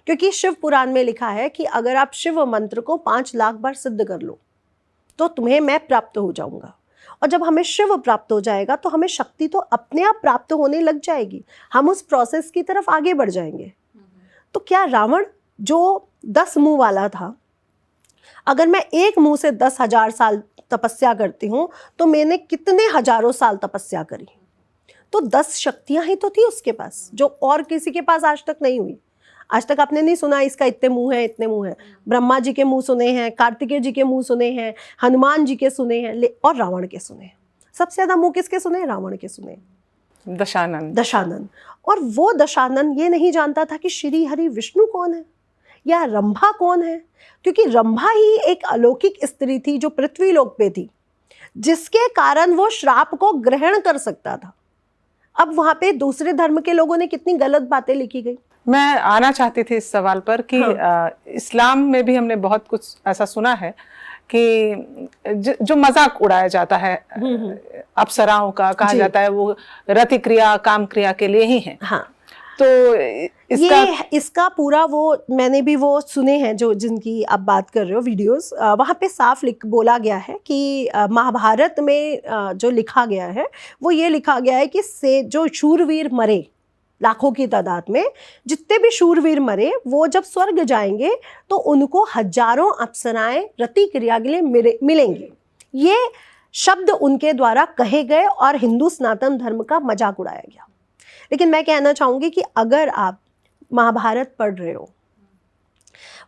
क्योंकि शिव पुराण में लिखा है कि अगर आप शिव मंत्र को 5 लाख बार सिद्ध कर लो तो तुम्हें मैं प्राप्त हो जाऊंगा। और जब हमें शिव प्राप्त हो जाएगा तो हमें शक्ति तो अपने आप प्राप्त होने लग जाएगी, हम उस प्रोसेस की तरफ आगे बढ़ जाएंगे। तो क्या रावण जो 10 मुंह वाला था, अगर मैं एक मुंह से 10,000 साल तपस्या करती हूँ तो मैंने कितने हजारों साल तपस्या करी। तो 10 शक्तियां ही तो थी उसके पास, जो और किसी के पास आज तक नहीं हुई। आज तक आपने नहीं सुना इसका इतने मुंह है, इतने मुंह है। ब्रह्मा जी के मुंह सुने हैं, कार्तिकेय जी के मुंह सुने हैं, हनुमान जी के सुने हैं, और रावण के सुने। सबसे ज्यादा मुंह किसके सुने, रावण के सुने, दशानन। और वो दशानन ये नहीं जानता था कि श्री हरि विष्णु कौन है या रंभा कौन है, क्योंकि रंभा ही एक अलौकिक स्त्री थी जो पृथ्वी लोक पे थी, जिसके कारण वो श्राप को ग्रहण कर सकता था। अब वहां पे दूसरे धर्म के लोगों ने कितनी गलत बातें लिखी गई। मैं आना चाहती थी इस सवाल पर कि इस्लाम में भी हमने बहुत कुछ ऐसा सुना है कि जो मजाक उड़ाया जाता है अप्सराओं का, कहा जाता है वो रति क्रिया काम क्रिया के लिए ही है। हाँ, तो इसका पूरा वो मैंने भी वो सुने हैं जो जिनकी आप बात कर रहे हो वीडियोस, वहाँ पे साफ बोला गया है कि महाभारत में जो लिखा गया है वो ये लिखा गया है कि से जो शूरवीर मरे लाखों की तादाद में, जितने भी शूरवीर मरे वो जब स्वर्ग जाएंगे तो उनको हजारों अप्सराएं रति क्रिया के लिए मिलेंगी। ये शब्द उनके द्वारा कहे गए और हिंदू सनातन धर्म का मजाक उड़ाया गया। लेकिन मैं कहना चाहूंगी कि अगर आप महाभारत पढ़ रहे हो,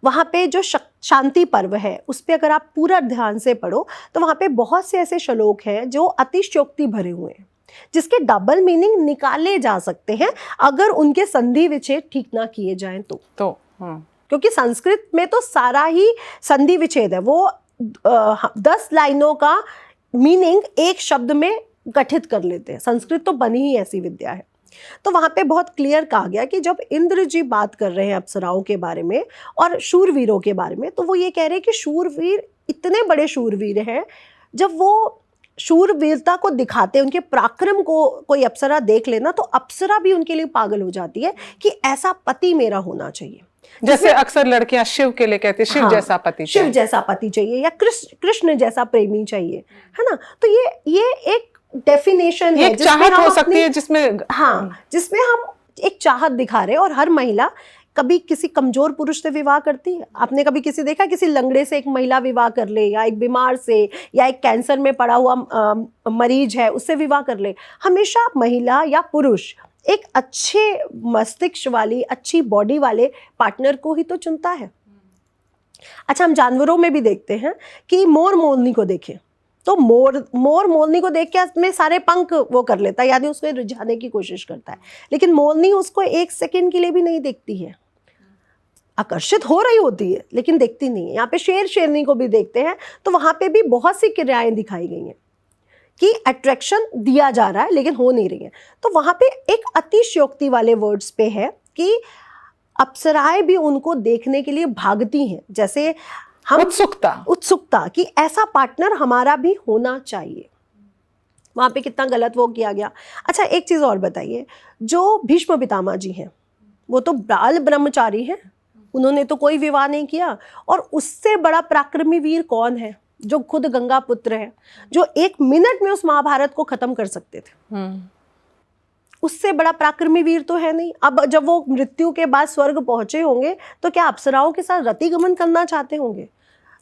वहाँ पे जो शांति पर्व है उस पर अगर आप पूरा ध्यान से पढ़ो तो वहाँ पे बहुत से ऐसे श्लोक हैं जो अतिशयोक्ति भरे हुए हैं, जिसके डबल मीनिंग निकाले जा सकते हैं अगर उनके संधि विच्छेद ठीक ना किए जाएं तो क्योंकि संस्कृत में तो सारा ही संधि विच्छेद है, वो 10 लाइनों का मीनिंग एक शब्द में गठित कर लेते हैं। संस्कृत तो बनी ही ऐसी विद्या है। तो वहाँ पे बहुत क्लियर कहा गया कि जब इंद्र जी बात कर रहे हैं अप्सराओं के बारे में और शूरवीरों के बारे में, तो वो ये कह रहे हैं कि शूरवीर इतने बड़े शूरवीर हैं, जब वो शूरवीरता को दिखाते हैं, उनके पराक्रम को कोई अप्सरा देख लेना तो अप्सरा भी उनके लिए पागल हो जाती है कि ऐसा पति मेरा होना चाहिए। जैसे अक्सर लड़कियां शिव के लिए कहते हैं शिव जैसा पति चाहिए, शिव जैसा पति चाहिए या कृष्ण जैसा प्रेमी चाहिए, है ना। तो ये एक डेफिनेशन है, चाहत हो सकती है जिसमें जिसमें हम एक चाहत दिखा रहे हैं। और हर महिला कभी किसी कमजोर पुरुष से विवाह करती है। आपने कभी किसी देखा किसी लंगड़े से एक महिला विवाह कर ले, या एक बीमार से, या एक कैंसर में पड़ा हुआ मरीज है उससे विवाह कर ले। हमेशा महिला या पुरुष एक अच्छे मस्तिष्क वाली अच्छी बॉडी वाले पार्टनर को ही तो चुनता है। अच्छा, हम जानवरों में भी देखते हैं कि मोर मोरनी को देखें तो मोर मोरनी को देख के अपने सारे पंख वो कर लेता है, यानी उसको रिझाने की कोशिश करता है, लेकिन मोरनी उसको 1 सेकंड के लिए भी नहीं देखती है। आकर्षित हो रही होती है लेकिन देखती नहीं है। यहाँ पे शेर शेरनी को भी देखते हैं तो वहाँ पे भी बहुत सी क्रियाएं दिखाई गई हैं कि अट्रैक्शन दिया जा रहा है लेकिन हो नहीं रही है। तो वहाँ पे एक अतिशयोक्ति वाले वर्ड्स पे है कि अप्सराएं भी उनको देखने के लिए भागती हैं, जैसे हम उत्सुकता कि ऐसा पार्टनर हमारा भी होना चाहिए। वहाँ पे कितना गलत वो किया गया। अच्छा एक चीज़ और बताइए, जो भीष्म पितामह जी हैं वो तो बाल ब्रह्मचारी हैं, उन्होंने तो कोई विवाह नहीं किया। और उससे बड़ा पराक्रमी वीर कौन है, जो खुद गंगा पुत्र है, जो 1 मिनट में उस महाभारत को खत्म कर सकते थे। उससे बड़ा पराक्रमी वीर तो है नहीं। अब जब वो मृत्यु के बाद स्वर्ग पहुंचे होंगे तो क्या अप्सराओं के साथ रतिगमन करना चाहते होंगे?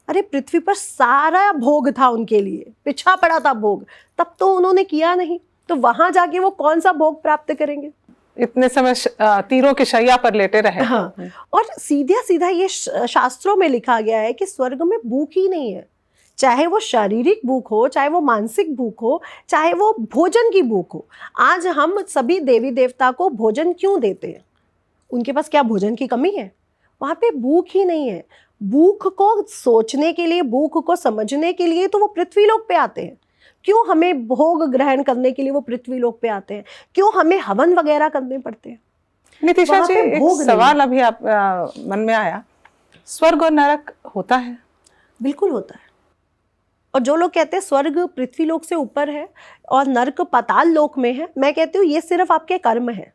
अरे पृथ्वी पर सारा भोग था उनके लिए, पिछा पड़ा था भोग, तब तो उन्होंने किया नहीं, तो वहां जाके वो कौन सा भोग प्राप्त करेंगे? इतने समय तीरों की शैया पर लेटे रहे। हाँ, और सीधा सीधा ये शास्त्रों में लिखा गया है कि स्वर्ग में भूख ही नहीं है, चाहे वो शारीरिक भूख हो, चाहे वो मानसिक भूख हो, चाहे वो भोजन की भूख हो। आज हम सभी देवी देवता को भोजन क्यों देते हैं? उनके पास क्या भोजन की कमी है? वहाँ पे भूख ही नहीं है। भूख को सोचने के लिए, भूख को समझने के लिए तो वो पृथ्वी लोक पे आते हैं। क्यों हमें भोग ग्रहण करने के लिए वो पृथ्वी लोक पे आते हैं? क्यों हमें हवन वगैरह करने पड़ते हैं? नितिशा जी, एक सवाल अभी आप मन में आया, स्वर्ग और नरक होता है? बिल्कुल होता है। और जो लोग कहते हैं स्वर्ग पृथ्वी लोक से ऊपर है और नरक पाताल लोक में है, मैं कहती हूँ ये सिर्फ आपके कर्म है।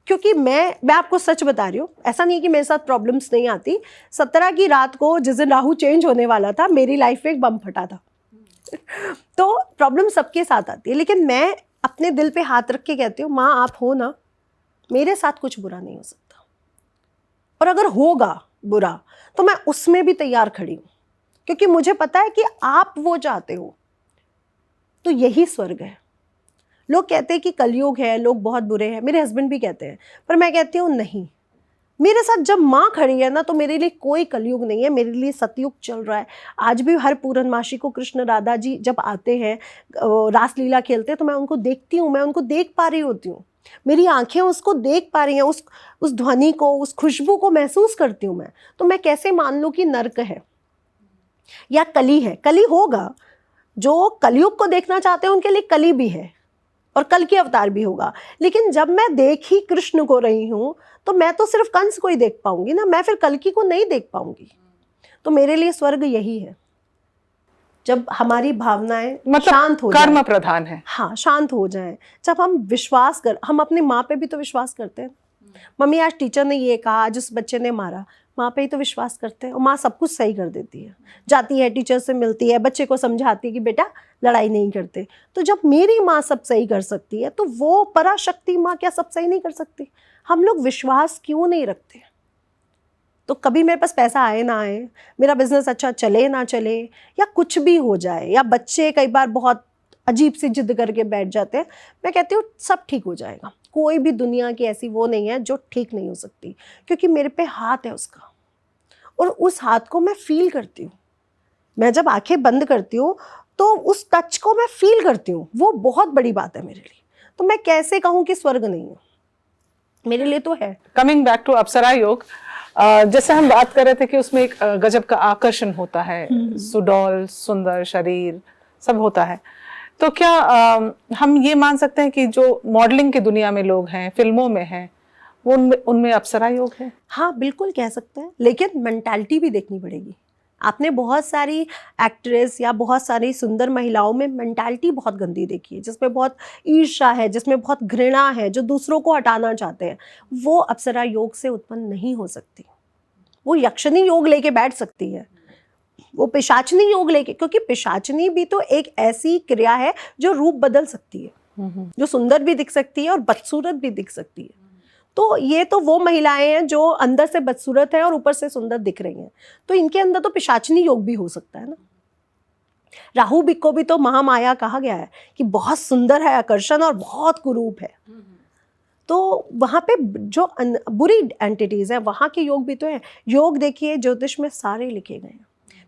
क्योंकि मैं आपको सच बता रही हूँ, ऐसा नहीं कि मेरे साथ प्रॉब्लम्स नहीं आती। 17 की रात को जिस दिन राहु चेंज होने वाला था, मेरी लाइफ में एक बम फटा था। तो प्रॉब्लम सबके साथ आती है, लेकिन मैं अपने दिल पे हाथ रख के कहती हूँ, माँ आप हो ना, मेरे साथ कुछ बुरा नहीं हो सकता। और अगर होगा बुरा तो मैं उसमें भी तैयार खड़ी हूँ, क्योंकि मुझे पता है कि आप वो चाहते हो। तो यही स्वर्ग है। लोग कहते हैं कि कलयुग है, लोग बहुत बुरे हैं, मेरे हस्बैंड भी कहते हैं, पर मैं कहती हूँ नहीं, मेरे साथ जब माँ खड़ी है ना, तो मेरे लिए कोई कलयुग नहीं है, मेरे लिए सतयुग चल रहा है। आज भी हर पूर्णमासी को कृष्ण राधा जी जब आते हैं, रासलीला खेलते हैं, तो मैं उनको देखती हूँ, मैं उनको देख पा रही होती हूँ, मेरी आंखें उसको देख पा रही हैं, उस ध्वनि को, उस खुशबू को महसूस करती हूँ मैं। तो मैं कैसे मान लूँ कि नर्क है या कली है? कली होगा, जो कलयुग को देखना चाहते हैं उनके लिए कली भी है और कल की अवतार भी होगा। लेकिन जब मैं देख ही कृष्ण को रही हूँ, तो मैं तो सिर्फ कंस को ही देख पाऊंगी ना, मैं फिर कल्कि को नहीं देख पाऊंगी। तो मेरे लिए स्वर्ग यही है, जब हमारी भावनाएं मतलब शांत हो जाए, कर्म प्रधान है। हाँ, शांत हो जाए, जब हम विश्वास कर, हम अपनी माँ पे भी तो विश्वास करते हैं। मम्मी आज टीचर ने ये कहा, आज उस बच्चे ने मारा, माँ पे ही तो विश्वास करते हैं, और माँ सब कुछ सही कर देती है। जाती है टीचर से मिलती है, बच्चे को समझाती है कि बेटा लड़ाई नहीं करते। तो जब मेरी माँ सब सही कर सकती है, तो वो पराशक्ति माँ क्या सब सही नहीं कर सकती? हम लोग विश्वास क्यों नहीं रखते? तो कभी मेरे पास पैसा आए ना आए, मेरा बिजनेस अच्छा चले ना चले, या कुछ भी हो जाए, या बच्चे कई बार बहुत अजीब सी जिद करके बैठ जाते हैं, मैं कहती हूँ सब ठीक हो जाएगा। कोई भी दुनिया की ऐसी वो नहीं है जो ठीक नहीं हो सकती, क्योंकि मेरे पे हाथ है उसका, और उस हाथ को मैं फील करती हूँ। मैं जब आंखें बंद करती हूँ तो उस टच को मैं फील करती हूँ, वो बहुत बड़ी बात है मेरे लिए। तो मैं कैसे कहूँ कि स्वर्ग नहीं है? मेरे लिए तो है। कमिंग बैक टू अप्सरा योग, जैसे हम बात कर रहे थे कि उसमें एक गजब का आकर्षण होता है, सुडौल सुंदर शरीर सब होता है, तो क्या हम ये मान सकते हैं कि जो मॉडलिंग की दुनिया में लोग हैं, फिल्मों में हैं, वो उनमें अप्सरा योग है? हाँ बिल्कुल कह सकते हैं, लेकिन मेंटालिटी भी देखनी पड़ेगी। आपने बहुत सारी एक्ट्रेस या बहुत सारी सुंदर महिलाओं में मेंटालिटी बहुत गंदी देखी है, जिसमें बहुत ईर्ष्या है, जिसमें बहुत घृणा है, जो दूसरों को हटाना चाहते हैं। वो अप्सरा योग से उत्पन्न नहीं हो सकती। वो यक्षिणी योग लेके बैठ सकती है, वो पिशाचनी योग लेके, क्योंकि पिशाचनी भी तो एक ऐसी क्रिया है जो रूप बदल सकती है, जो सुंदर भी दिख सकती है और बदसूरत भी दिख सकती है। तो ये तो वो महिलाएं हैं जो अंदर से बदसूरत है और ऊपर से सुंदर दिख रही हैं, तो इनके अंदर तो पिशाचनी योग भी हो सकता है ना। राहु को भी तो महामाया कहा गया है कि बहुत सुंदर है, आकर्षण और बहुत कुरूप है। तो वहाँ पे जो बुरी एंटिटीज है, वहाँ के योग भी तो है। योग देखिए ज्योतिष में सारे लिखे गए हैं,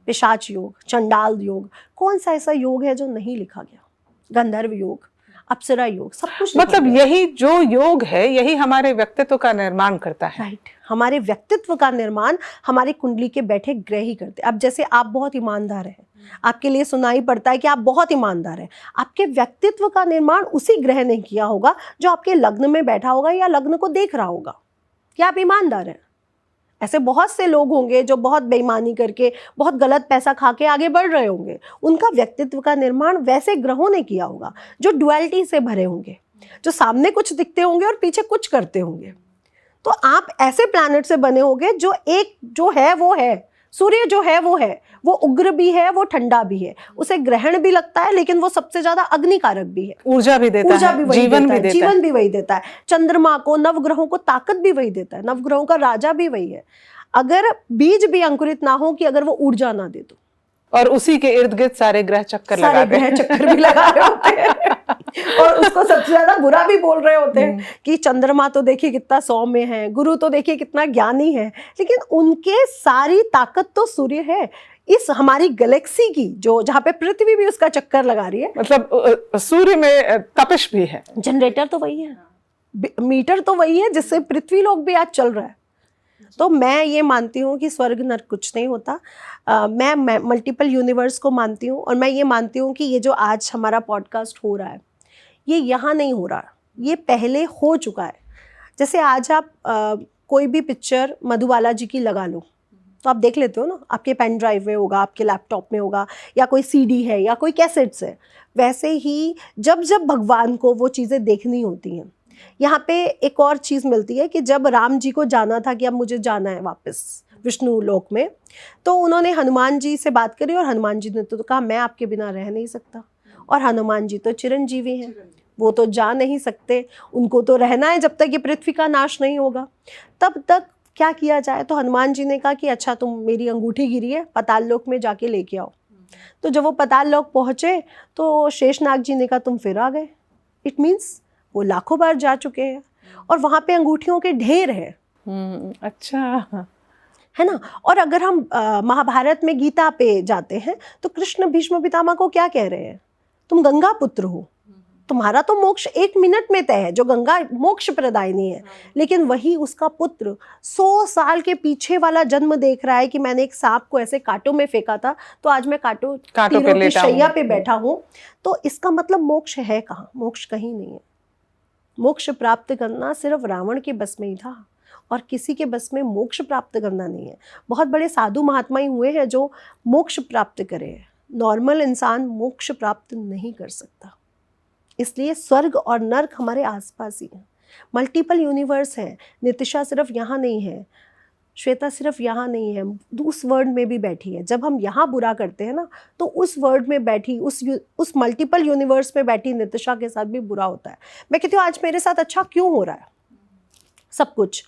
पिशाच योग, चंडाल योग, कौन सा ऐसा योग है जो नहीं लिखा गया? गंधर्व योग, अप्सरा योग, सब कुछ मतलब यही जो योग है यही हमारे व्यक्तित्व का निर्माण करता है। राइट, हमारे व्यक्तित्व का निर्माण हमारी कुंडली के बैठे ग्रह ही करते हैं। अब जैसे आप बहुत ईमानदार हैं, आपके लिए सुनाई पड़ता है कि आप बहुत ईमानदार हैं, आपके व्यक्तित्व का निर्माण उसी ग्रह ने किया होगा जो आपके लग्न में बैठा होगा या लग्न को देख रहा होगा कि आप ईमानदार हैं। ऐसे बहुत से लोग होंगे जो बहुत बेईमानी करके, बहुत गलत पैसा खा के आगे बढ़ रहे होंगे, उनका व्यक्तित्व का निर्माण वैसे ग्रहों ने किया होगा जो डुअलिटी से भरे होंगे, जो सामने कुछ दिखते होंगे और पीछे कुछ करते होंगे। तो आप ऐसे प्लैनेट से बने होंगे जो एक जो है वो है, सूर्य जो है वो उग्र भी है, वो ठंडा भी है, उसे ग्रहण भी लगता है, लेकिन वो सबसे ज्यादा अग्निकारक भी है, ऊर्जा भी देता है, जीवन भी वही देता है। चंद्रमा को, नवग्रहों को ताकत भी वही देता है, नवग्रहों का राजा भी वही है। अगर बीज भी अंकुरित ना हो कि अगर वो ऊर्जा ना दे तो, और उसी के इर्द गिर्द सारे ग्रह चक्कर भी लगा रहे होते हैं और उसको सबसे ज्यादा बुरा भी बोल रहे होते हैं कि चंद्रमा तो देखिए कितना सौम्य है, गुरु तो देखिए कितना ज्ञानी है, लेकिन उनके सारी ताकत तो सूर्य है। इस हमारी गैलेक्सी की जो जहाँ पे पृथ्वी भी उसका चक्कर लगा रही है, मतलब सूर्य में तपिश भी है, जनरेटर तो वही है, मीटर तो वही है जिससे पृथ्वी लोग भी आज चल रहा है। तो मैं ये मानती हूँ कि स्वर्ग नर्क कुछ नहीं होता। मैं मल्टीपल यूनिवर्स को मानती हूँ, और मैं ये मानती हूँ कि ये जो आज हमारा पॉडकास्ट हो रहा है ये यहाँ नहीं हो रहा, ये पहले हो चुका है। जैसे आज आप कोई भी पिक्चर मधुबाला जी की लगा लो तो आप देख लेते हो ना, आपके पेन ड्राइव में होगा, आपके लैपटॉप में होगा, या कोई सीडी है या कोई कैसेट्स है। वैसे ही जब जब भगवान को वो चीज़ें देखनी होती हैं, यहाँ पे एक और चीज़ मिलती है कि जब राम जी को जाना था कि अब मुझे जाना है वापस विष्णु लोक में, तो उन्होंने हनुमान जी से बात करी और हनुमान जी ने तो कहा मैं आपके बिना रह नहीं सकता। और हनुमान जी तो चिरंजीवी हैं, वो तो जा नहीं सकते, उनको तो रहना है जब तक ये पृथ्वी का नाश नहीं होगा, तब तक क्या किया जाए। तो हनुमान जी ने कहा कि अच्छा तुम मेरी अंगूठी गिरी है, पाताल लोक में जाके लेके आओ। तो जब वो पाताल लोक पहुँचे तो शेषनाग जी ने कहा तुम फिर आ गए। इट मीन्स वो लाखों बार जा चुके हैं और वहाँ पे अंगूठियों के ढेर है। अच्छा है ना। और अगर हम महाभारत में गीता पे जाते हैं तो कृष्ण भीष्म पितामह को क्या कह रहे हैं, तुम गंगा पुत्र हो, तुम्हारा तो मोक्ष 1 मिनट में तय है, जो गंगा मोक्ष प्रदायिनी है, लेकिन वही उसका पुत्र 100 साल के पीछे वाला जन्म देख रहा है कि मैंने एक सांप को ऐसे कांटों में फेंका था तो आज मैं कांटों की शैया पे बैठा हूँ। तो इसका मतलब मोक्ष है कहाँ? मोक्ष कहीं नहीं है। मोक्ष प्राप्त करना सिर्फ रावण के बस में ही था और किसी के बस में मोक्ष प्राप्त करना नहीं है। बहुत बड़े साधु महात्मा ही हुए हैं जो मोक्ष प्राप्त करे, नॉर्मल इंसान मोक्ष प्राप्त नहीं कर सकता। इसलिए स्वर्ग और नर्क हमारे आसपास ही है, मल्टीपल यूनिवर्स है। नितिशा सिर्फ यहाँ नहीं है, श्वेता सिर्फ यहाँ नहीं है, उस वर्ल्ड में भी बैठी है। जब हम यहाँ बुरा करते हैं ना तो उस वर्ल्ड में बैठी, उस मल्टीपल यूनिवर्स में बैठी नितिशा के साथ भी बुरा होता है। मैं कहती हूँ आज मेरे साथ अच्छा क्यों हो रहा है सब कुछ,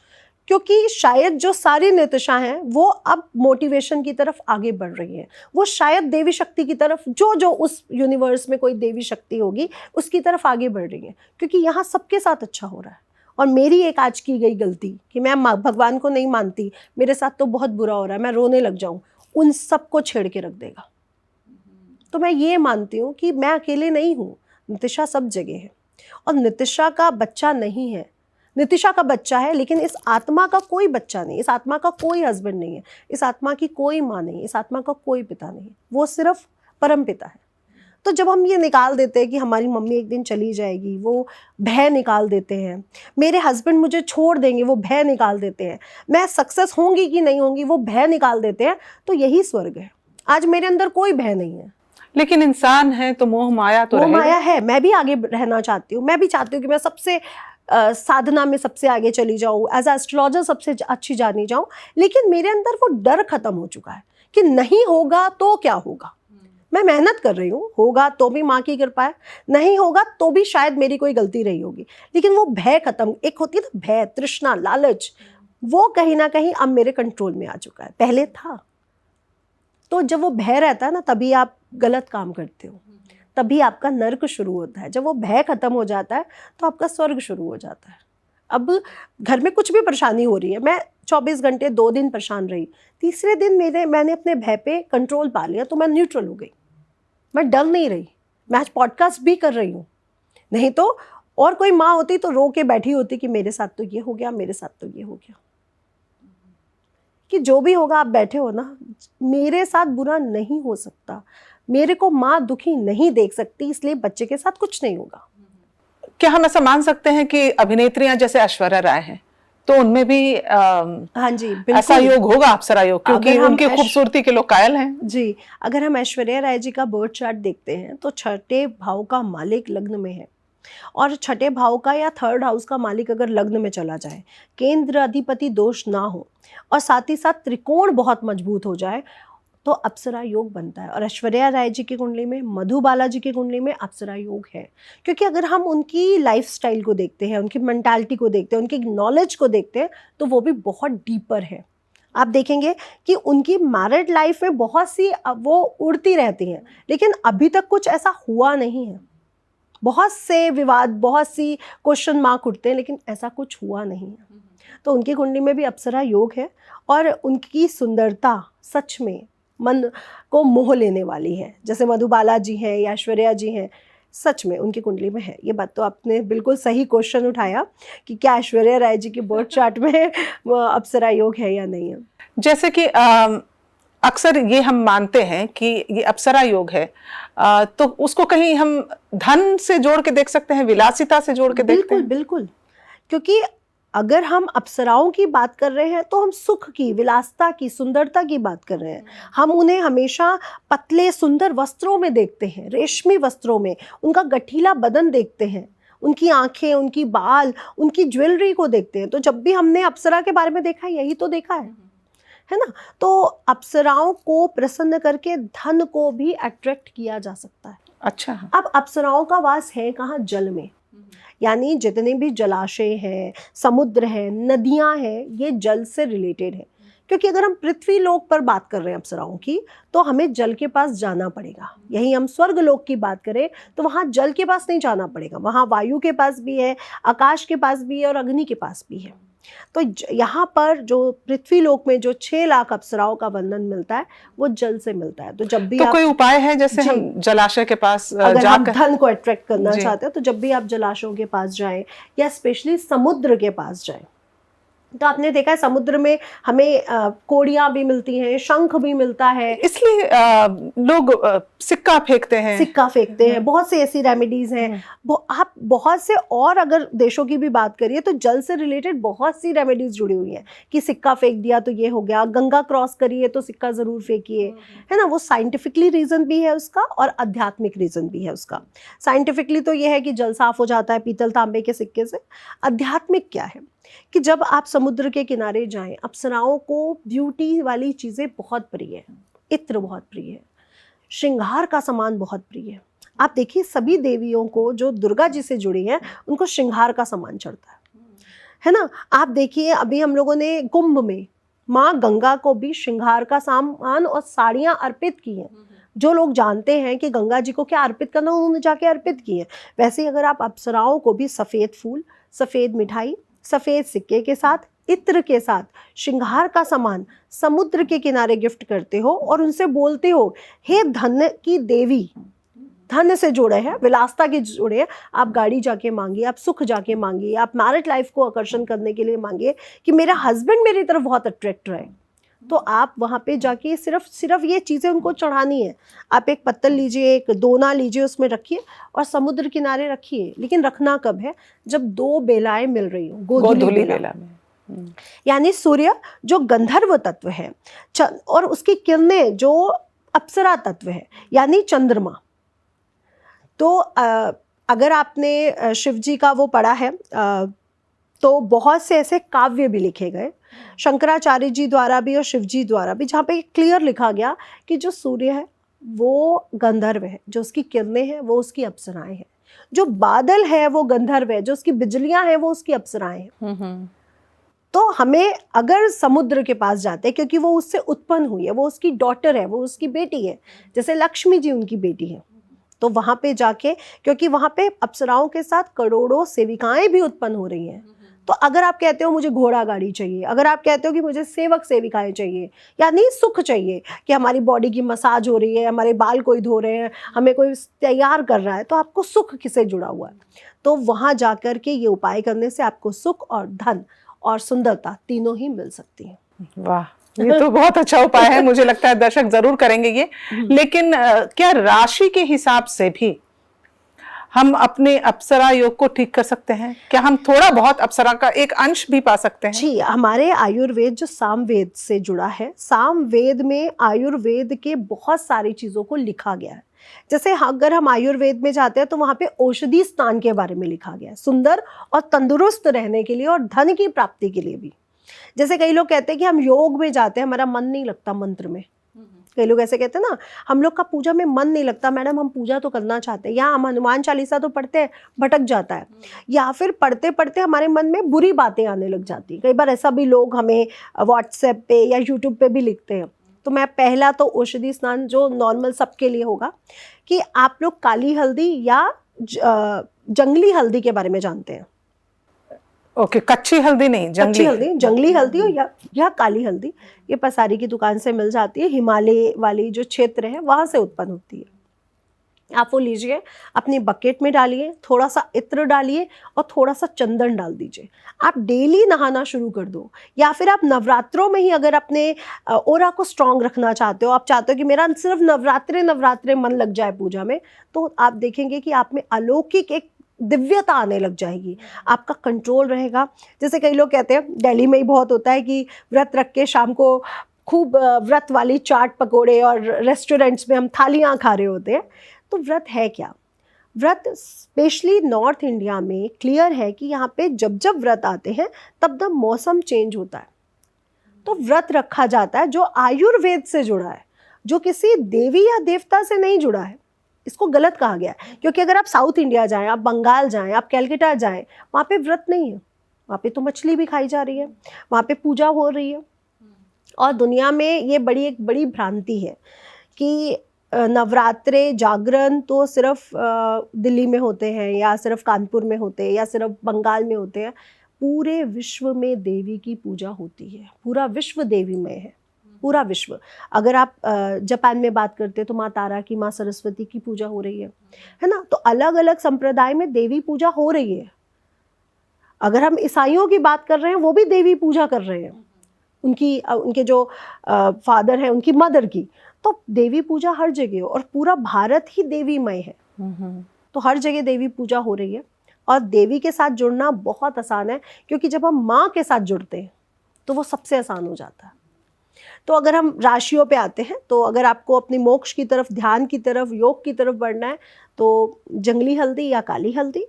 क्योंकि शायद जो सारी नितिशा हैं वो अब मोटिवेशन की तरफ आगे बढ़ रही हैं, वो शायद देवी शक्ति की तरफ, जो उस यूनिवर्स में कोई देवी शक्ति होगी उसकी तरफ आगे बढ़ रही हैं, क्योंकि यहाँ सबके साथ अच्छा हो रहा है। और मेरी एक आज की गई गलती कि मैं भगवान को नहीं मानती, मेरे साथ तो बहुत बुरा हो रहा है, मैं रोने लग जाऊं, उन सबको छेड़ के रख देगा। तो मैं ये मानती हूँ कि मैं अकेले नहीं हूँ, नितिशा सब जगह है और नितिशा का बच्चा नहीं है, नितिशा का बच्चा है, लेकिन इस आत्मा का कोई बच्चा नहीं, इस आत्मा का कोई हस्बैंड नहीं है, इस आत्मा की कोई माँ नहीं, इस आत्मा का कोई पिता नहीं, वो सिर्फ परम पिता है। तो जब हम ये निकाल देते हैं कि हमारी मम्मी एक दिन चली जाएगी, वो भय निकाल देते हैं, मेरे हस्बैंड मुझे छोड़ देंगे, वो भय निकाल देते हैं, मैं सक्सेस होंगी कि नहीं होंगी वो भय निकाल देते हैं, तो यही स्वर्ग है। आज मेरे अंदर कोई भय नहीं है, लेकिन इंसान है तो मोह माया तो रहेगा। माया है। मैं भी आगे रहना चाहती हूँ, मैं भी चाहती हूँ कि मैं सबसे साधना में सबसे आगे चली जाऊँ, एज ए एस्ट्रोलॉजर सबसे अच्छी जानी जाऊँ, लेकिन मेरे अंदर वो डर खत्म हो चुका है कि नहीं होगा तो क्या होगा। मैं मेहनत कर रही हूँ, होगा तो भी माँ की कृपा है, नहीं होगा तो भी शायद मेरी कोई गलती रही होगी, लेकिन वो भय खत्म, एक होती है ना भय, तृष्णा, लालच, वो कहीं ना कहीं अब मेरे कंट्रोल में आ चुका है, पहले था। तो जब वो भय रहता है ना तभी आप गलत काम करते हो, तभी आपका नर्क शुरू होता है। जब वो भय खत्म हो जाता है तो आपका स्वर्ग शुरू हो जाता है। अब घर में कुछ भी परेशानी हो रही है, मैं 24 घंटे 2 दिन परेशान रही, तीसरे दिन मैंने अपने भय पे कंट्रोल पा लिया, तो मैं न्यूट्रल हो गई, मैं डर नहीं रही। मैं आज पॉडकास्ट भी कर रही हूँ, नहीं तो और कोई माँ होती तो रो के बैठी होती कि मेरे साथ तो ये हो गया, मेरे साथ तो ये हो गया, कि जो भी होगा आप बैठे हो ना, मेरे साथ बुरा नहीं हो सकता, मेरे को माँ दुखी नहीं देख सकती, इसलिए बच्चे के साथ कुछ नहीं होगा। क्या हम ऐसा मान सकते हैं कि अभिनेत्रियां जैसे ऐश्वर्या राय हैं तो उनमें भी हाँ जी, बिल्कुल ऐसा योग होगा, अप्सरा योग, क्योंकि अगर हम उनकी खूबसूरती के लोग कायल हैं। जी, अगर हम ऐश्वर्या राय जी का बर्थ चार्ट देखते हैं तो छठे भाव का मालिक लग्न में है, और छठे भाव का या थर्ड हाउस का मालिक अगर लग्न में चला जाए, केंद्र अधिपति दोष ना हो और साथ ही साथ त्रिकोण बहुत मजबूत हो जाए, तो अप्सरा योग बनता है। और ऐश्वर्या राय जी की कुंडली में, मधु बालाजी की कुंडली में अप्सरा योग है, क्योंकि अगर हम उनकी लाइफस्टाइल को देखते हैं, उनकी मेंटालिटी को देखते हैं, उनकी नॉलेज को देखते हैं, तो वो भी बहुत डीपर है। आप देखेंगे कि उनकी मैरिड लाइफ में बहुत सी वो उड़ती रहती हैं, लेकिन अभी तक कुछ ऐसा हुआ नहीं है। बहुत से विवाद, बहुत सी क्वेश्चन मार्क उठते हैं, लेकिन ऐसा कुछ हुआ नहीं है। तो उनकी कुंडली में भी अप्सरा योग है, और उनकी सुंदरता सच में मन को मोह लेने वाली है। जैसे मधुबाला जी हैं या ऐश्वर्या जी हैं, सच में उनकी कुंडली में है। ये बात तो आपने बिल्कुल सही क्वेश्चन उठाया कि क्या ऐश्वर्या राय जी के बर्थ चार्ट में अप्सरा योग है या नहीं है। जैसे कि अक्सर ये हम मानते हैं कि ये अप्सरा योग है, तो उसको कहीं हम धन से जोड़ के देख सकते हैं, विलासिता से जोड़ के देखते हैं। बिल्कुल, क्योंकि अगर हम अप्सराओं की बात कर रहे हैं तो हम सुख की, विलासता की, सुंदरता की बात कर रहे हैं। हम उन्हें हमेशा पतले सुंदर वस्त्रों में देखते हैं, रेशमी वस्त्रों में, उनका गठीला बदन देखते हैं, उनकी आंखें, उनकी बाल, उनकी ज्वेलरी को देखते हैं। तो जब भी हमने अप्सरा के बारे में देखा, यही तो देखा है ना। तो अप्सराओं को प्रसन्न करके धन को भी अट्रैक्ट किया जा सकता है। अच्छा। अब अप्सराओं का वास है कहाँ? जल में, यानी जितने भी जलाशय हैं, समुद्र हैं, नदियां हैं, ये जल से रिलेटेड है। क्योंकि अगर हम पृथ्वी लोक पर बात कर रहे हैं अप्सराओं की, तो हमें जल के पास जाना पड़ेगा। यही हम स्वर्ग लोक की बात करें तो वहाँ जल के पास नहीं जाना पड़ेगा, वहाँ वायु के पास भी है, आकाश के पास भी है और अग्नि के पास भी है। तो यहाँ पर जो पृथ्वी लोक में जो 6 लाख अप्सराओं का वर्णन मिलता है, वो जल से मिलता है। तो जब भी कोई उपाय है, जैसे हम जलाशय के पास अगर हम धन को अट्रैक्ट करना चाहते हैं, तो जब भी आप जलाशयों के पास जाएं या स्पेशली समुद्र के पास जाएं, तो आपने देखा है समुद्र में हमें कोड़ियाँ भी मिलती हैं, शंख भी मिलता है, इसलिए लोग सिक्का फेंकते हैं। बहुत से ऐसी रेमेडीज हैं। आप बहुत से और अगर देशों की भी बात करिए तो जल से रिलेटेड बहुत सी रेमेडीज जुड़ी हुई हैं कि सिक्का फेंक दिया तो ये हो गया, गंगा क्रॉस करिए तो सिक्का जरूर फेंकिए, है ना। वो साइंटिफिकली रीजन भी है उसका और आध्यात्मिक रीजन भी है उसका। साइंटिफिकली तो ये है कि जल साफ हो जाता है पीतल तांबे के सिक्के से। आध्यात्मिक क्या है कि जब आप समुद्र के किनारे जाएं, अप्सराओं को ब्यूटी वाली चीज़ें बहुत प्रिय है, इत्र बहुत प्रिय है, श्रृंगार का सामान बहुत प्रिय है। आप देखिए सभी देवियों को जो दुर्गा जी से जुड़ी हैं, उनको श्रृंगार का सामान चढ़ता है ना। आप देखिए अभी हम लोगों ने कुंभ में माँ गंगा को भी श्रृंगार का सामान और साड़ियाँ अर्पित की हैं। जो लोग जानते हैं कि गंगा जी को क्या अर्पित करना, उन्होंने जाके अर्पित की है। वैसे ही अगर आप अप्सराओं को भी सफ़ेद फूल, सफ़ेद मिठाई, सफ़ेद सिक्के के साथ, इत्र के साथ, श्रृंगार का सामान समुद्र के किनारे गिफ्ट करते हो और उनसे बोलते हो, हे धन की देवी, धन से जुड़े हैं, विलासता के जुड़े हैं, आप गाड़ी जाके मांगिए, आप सुख जाके मांगिए, आप मैरिड लाइफ को आकर्षण करने के लिए मांगिए कि मेरा हस्बैंड मेरी तरफ बहुत अट्रैक्ट रहे। तो आप वहाँ पे जाके सिर्फ ये चीज़ें उनको चढ़ानी है। आप एक पत्तल लीजिए, एक दोना लीजिए, उसमें रखिए और समुद्र किनारे रखिए। लेकिन रखना कब है? जब 2 बेलाएं मिल रही हो, गोधूली बेला में। यानी सूर्य जो गंधर्व तत्व है और उसकी किरणें जो अप्सरा तत्व है, यानी चंद्रमा। तो अगर आपने शिव जी का वो पढ़ा है तो बहुत से ऐसे काव्य भी लिखे गए शंकराचार्य जी द्वारा भी और शिव जी द्वारा भी, जहाँ पे क्लियर लिखा गया कि जो सूर्य है वो गंधर्व है, जो उसकी किरणें हैं वो उसकी अप्सराएं हैं, जो बादल है वो गंधर्व है, जो उसकी बिजलियां हैं वो उसकी अप्सराएं हैं। तो हमें अगर समुद्र के पास जाते हैं, क्योंकि वो उससे उत्पन्न हुई है, वो उसकी डॉटर है, वो उसकी बेटी है, जैसे लक्ष्मी जी उनकी बेटी है, तो वहाँ पे जाके, क्योंकि वहाँ पे अप्सराओं के साथ करोड़ों सेविकाएं भी उत्पन्न हो रही हैं, तो तो अगर आप कहते हो मुझे घोड़ा गाड़ी चाहिए, अगर आप कहते हो कि मुझे सेवक सेविकाएं चाहिए, यानी सुख चाहिए कि हमारी बॉडी की मसाज हो रही है, हमारे बाल कोई धो रहे हैं, हमें कोई तैयार कर रहा है, तो आपको सुख किससे जुड़ा हुआ है? तो वहाँ जाकर के ये उपाय करने से आपको सुख और धन और सुंदरता तीनों ही मिल सकती हैं। वाह, ये तो बहुत अच्छा उपाय है, मुझे लगता है दर्शक जरूर करेंगे ये। लेकिन क्या राशि के हिसाब से भी हम अपने अप्सरा योग को ठीक कर सकते हैं? क्या हम थोड़ा बहुत अप्सरा का एक अंश भी पा सकते हैं? जी, हमारे आयुर्वेद जो सामवेद से जुड़ा है, सामवेद में आयुर्वेद के बहुत सारी चीज़ों को लिखा गया है। जैसे अगर हम आयुर्वेद में जाते हैं तो वहाँ पे औषधि स्नान के बारे में लिखा गया है, सुंदर और तंदुरुस्त रहने के लिए और धन की प्राप्ति के लिए भी। जैसे कई लोग कहते हैं कि हम योग में जाते हैं, हमारा मन नहीं लगता मंत्र में। कई लोग ऐसे कहते हैं ना, हम लोग का पूजा में मन नहीं लगता मैडम, हम पूजा तो करना चाहते हैं, या हम हनुमान चालीसा तो पढ़ते हैं, भटक जाता है, या फिर पढ़ते पढ़ते हमारे मन में बुरी बातें आने लग जाती हैं। कई बार ऐसा भी लोग हमें व्हाट्सएप पे या यूट्यूब पे भी लिखते हैं। तो मैं पहला तो औषधि स्नान जो नॉर्मल सबके लिए होगा कि आप लोग काली हल्दी या जंगली हल्दी के बारे में जानते हैं। ओके, कच्ची हल्दी नहीं, कच्ची हल्दी, जंगली हल्दी हो या काली हल्दी, ये पसारी की दुकान से मिल जाती है। हिमालय वाली जो क्षेत्र है वहाँ से उत्पन्न होती है। आप वो लीजिए, अपनी बकेट में डालिए, थोड़ा सा इत्र डालिए और थोड़ा सा चंदन डाल दीजिए। आप डेली नहाना शुरू कर दो, या फिर आप नवरात्रों में ही अगर अपने ओरा को स्ट्रांग रखना चाहते हो, आप चाहते हो कि मेरा सिर्फ नवरात्रे मन लग जाए पूजा में, तो आप देखेंगे कि आप में अलौकिक एक दिव्यता आने लग जाएगी, आपका कंट्रोल रहेगा। जैसे कई लोग कहते हैं, दिल्ली में ही बहुत होता है कि व्रत रख के शाम को खूब व्रत वाली चाट पकोड़े और रेस्टोरेंट्स में हम थालियाँ खा रहे होते हैं। तो व्रत है क्या? व्रत स्पेशली नॉर्थ इंडिया में क्लियर है कि यहाँ पे जब जब व्रत आते हैं तब तब मौसम चेंज होता है, तो व्रत रखा जाता है जो आयुर्वेद से जुड़ा है, जो किसी देवी या देवता से नहीं जुड़ा है। इसको गलत कहा गया है, क्योंकि अगर आप साउथ इंडिया जाएं, आप बंगाल जाएं, आप कैलकाटा जाएं, वहाँ पे व्रत नहीं है, वहाँ पे तो मछली भी खाई जा रही है, वहाँ पे पूजा हो रही है। और दुनिया में ये एक बड़ी भ्रांति है कि नवरात्रे जागरण तो सिर्फ दिल्ली में होते हैं, या सिर्फ कानपुर में होते हैं, या सिर्फ बंगाल में होते हैं। पूरे विश्व में देवी की पूजा होती है, पूरा विश्व देवीमय है, पूरा विश्व। अगर आप जापान में बात करते हैं तो माँ तारा की, माँ सरस्वती की पूजा हो रही है ना। तो अलग अलग संप्रदाय में देवी पूजा हो रही है। अगर हम ईसाइयों की बात कर रहे हैं, वो भी देवी पूजा कर रहे हैं, उनके जो फादर हैं उनकी मदर की। तो देवी पूजा हर जगह, और पूरा भारत ही देवीमय है, तो हर जगह देवी पूजा हो रही है। और देवी के साथ जुड़ना बहुत आसान है, क्योंकि जब हम माँ के साथ जुड़ते हैं तो वो सबसे आसान हो जाता है। तो अगर हम राशियों पे आते हैं, तो अगर आपको अपनी मोक्ष की तरफ, ध्यान की तरफ, योग की तरफ बढ़ना है, तो जंगली हल्दी या काली हल्दी,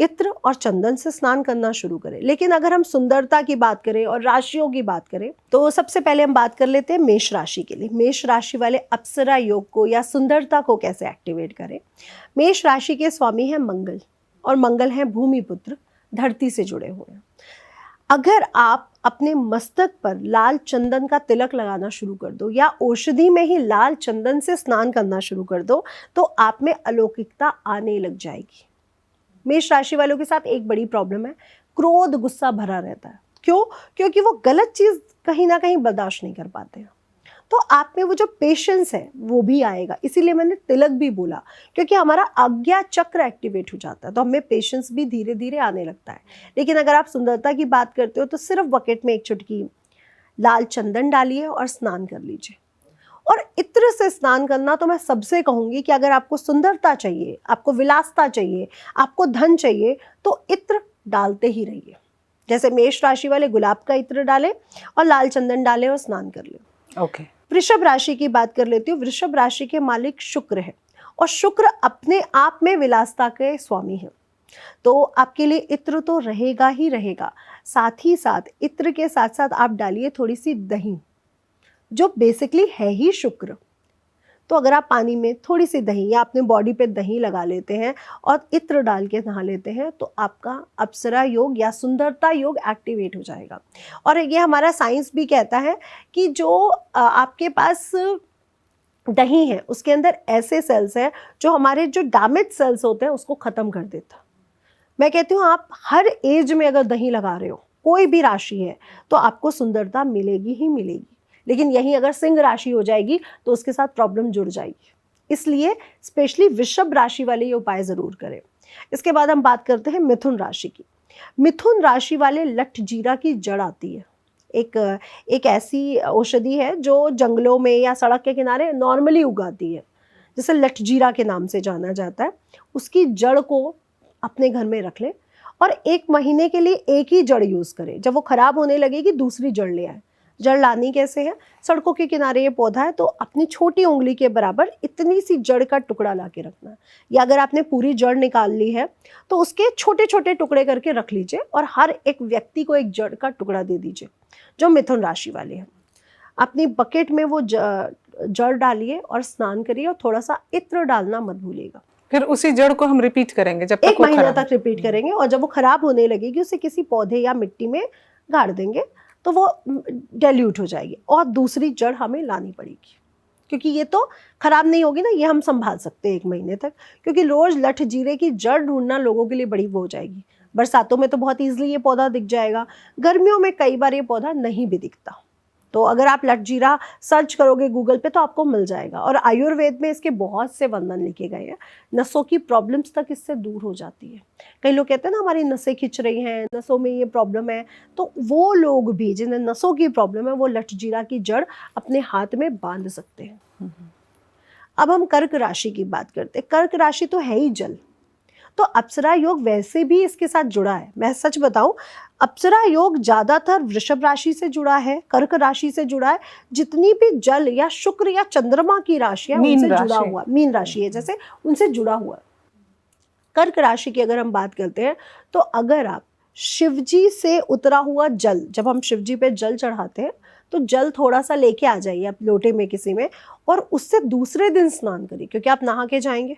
इत्र और चंदन से स्नान करना शुरू करें। लेकिन अगर हम सुंदरता की बात करें और राशियों की बात करें, तो सबसे पहले हम बात कर लेते हैं मेष राशि के लिए। मेष राशि वाले अप्सरा योग को या सुंदरता को कैसे एक्टिवेट करें। मेष राशि के स्वामी हैं मंगल, और मंगल हैं भूमिपुत्र, धरती से जुड़े हुए हैं। अगर आप अपने मस्तक पर लाल चंदन का तिलक लगाना शुरू कर दो, या औषधि में ही लाल चंदन से स्नान करना शुरू कर दो, तो आप में अलौकिकता आने लग जाएगी। मेष राशि वालों के साथ एक बड़ी प्रॉब्लम है, क्रोध, गुस्सा भरा रहता है। क्यों? क्योंकि वो गलत चीज़ कहीं ना कहीं बर्दाश्त नहीं कर पाते हैं। तो आप में वो जो पेशेंस है वो भी आएगा। इसीलिए मैंने तिलक भी बोला, क्योंकि हमारा आज्ञा चक्र एक्टिवेट हो जाता है, तो हमें पेशेंस भी धीरे धीरे आने लगता है। लेकिन अगर आप सुंदरता की बात करते हो, तो सिर्फ बकेट में एक चुटकी लाल चंदन डालिए और स्नान कर लीजिए। और इत्र से स्नान करना तो मैं सबसे कहूँगी कि अगर आपको सुंदरता चाहिए, आपको विलासता चाहिए, आपको धन चाहिए, तो इत्र डालते ही रहिए। जैसे मेष राशि वाले गुलाब का इत्र डालें और लाल चंदन डालें और स्नान कर लें। ओके। वृषभ राशि की बात कर लेती हूँ। वृषभ राशि के मालिक शुक्र है, और शुक्र अपने आप में विलासता के स्वामी हैं, तो आपके लिए इत्र तो रहेगा ही रहेगा। साथ ही साथ इत्र के साथ साथ आप डालिए थोड़ी सी दही, जो बेसिकली है ही शुक्र। तो अगर आप पानी में थोड़ी सी दही या अपने बॉडी पे दही लगा लेते हैं और इत्र डाल के नहा लेते हैं, तो आपका अप्सरा योग या सुंदरता योग एक्टिवेट हो जाएगा। और ये हमारा साइंस भी कहता है कि जो आपके पास दही है उसके अंदर ऐसे सेल्स हैं जो हमारे जो डैमेज सेल्स होते हैं उसको ख़त्म कर देता। मैं कहती हूँ आप हर एज में अगर दही लगा रहे हो, कोई भी राशि है, तो आपको सुंदरता मिलेगी ही मिलेगी। लेकिन यही अगर सिंह राशि हो जाएगी तो उसके साथ प्रॉब्लम जुड़ जाएगी। इसलिए स्पेशली वृषभ राशि वाले ये उपाय जरूर करें। इसके बाद हम बात करते हैं मिथुन राशि की। मिथुन राशि वाले लठ जीरा की जड़ आती है। एक ऐसी औषधि है जो जंगलों में या सड़क के किनारे नॉर्मली उगाती है, जिसे लठ जीरा के नाम से जाना जाता है। उसकी जड़ को अपने घर में रख लें और 1 महीने के लिए एक ही जड़ यूज़ करें। जब वो खराब होने लगेगी दूसरी जड़ ले आए। जड़ लानी कैसे है? सड़कों के किनारे ये पौधा है तो अपनी छोटी उंगली के बराबर इतनी सी जड़ का टुकड़ा ला के रखना है, या अगर आपने पूरी जड़ निकाल ली है तो उसके छोटे छोटे टुकड़े करके रख लीजिए और हर एक व्यक्ति को एक जड़ का टुकड़ा दे दीजिए जो मिथुन राशि वाले हैं। अपनी बकेट में वो जड़ डालिए और स्नान करिए और थोड़ा सा इत्र डालना मत भूलिएगा। फिर उसी जड़ को हम रिपीट करेंगे जब तक 1 वो महीना खराब तक रिपीट करेंगे और जब वो खराब होने लगेगी उसे किसी पौधे या मिट्टी में गाड़ देंगे तो वो डाइल्यूट हो जाएगी और दूसरी जड़ हमें लानी पड़ेगी, क्योंकि ये तो खराब नहीं होगी ना, ये हम संभाल सकते हैं 1 महीने तक। क्योंकि रोज लठ जीरे की जड़ ढूंढना लोगों के लिए बड़ी वो हो जाएगी। बरसातों में तो बहुत ईजिली ये पौधा दिख जाएगा, गर्मियों में कई बार ये पौधा नहीं भी दिखता। तो अगर आप लठ जीरा सर्च करोगे गूगल पे तो आपको मिल जाएगा। और आयुर्वेद में इसके बहुत से वर्णन लिखे गए हैं। नसों की प्रॉब्लम्स तक इससे दूर हो जाती है। कई लोग कहते हैं ना हमारी नसें खिंच रही हैं, नसों में ये प्रॉब्लम है, तो वो लोग भी जिन्हें नसों की प्रॉब्लम है वो लठ जीरा की जड़ अपने हाथ में बांध सकते हैं। अब हम कर्क राशि की बात करते हैं। कर्क राशि तो है ही जल, तो अप्सरा योग वैसे भी इसके साथ जुड़ा है। मैं सच बताऊं, अप्सरा योग ज्यादातर वृषभ राशि से जुड़ा है, कर्क राशि से जुड़ा है। जितनी भी जल या शुक्र या चंद्रमा की राशि है उनसे जुड़ा हुआ, मीन राशि है जैसे, उनसे जुड़ा हुआ। कर्क राशि की अगर हम बात करते हैं तो अगर आप शिवजी से उतरा हुआ जल, जब हम शिवजी पे जल चढ़ाते हैं तो जल थोड़ा सा लेके आ जाइए आप लोटे में किसी में, और उससे दूसरे दिन स्नान करिए, क्योंकि आप नहा के जाएंगे,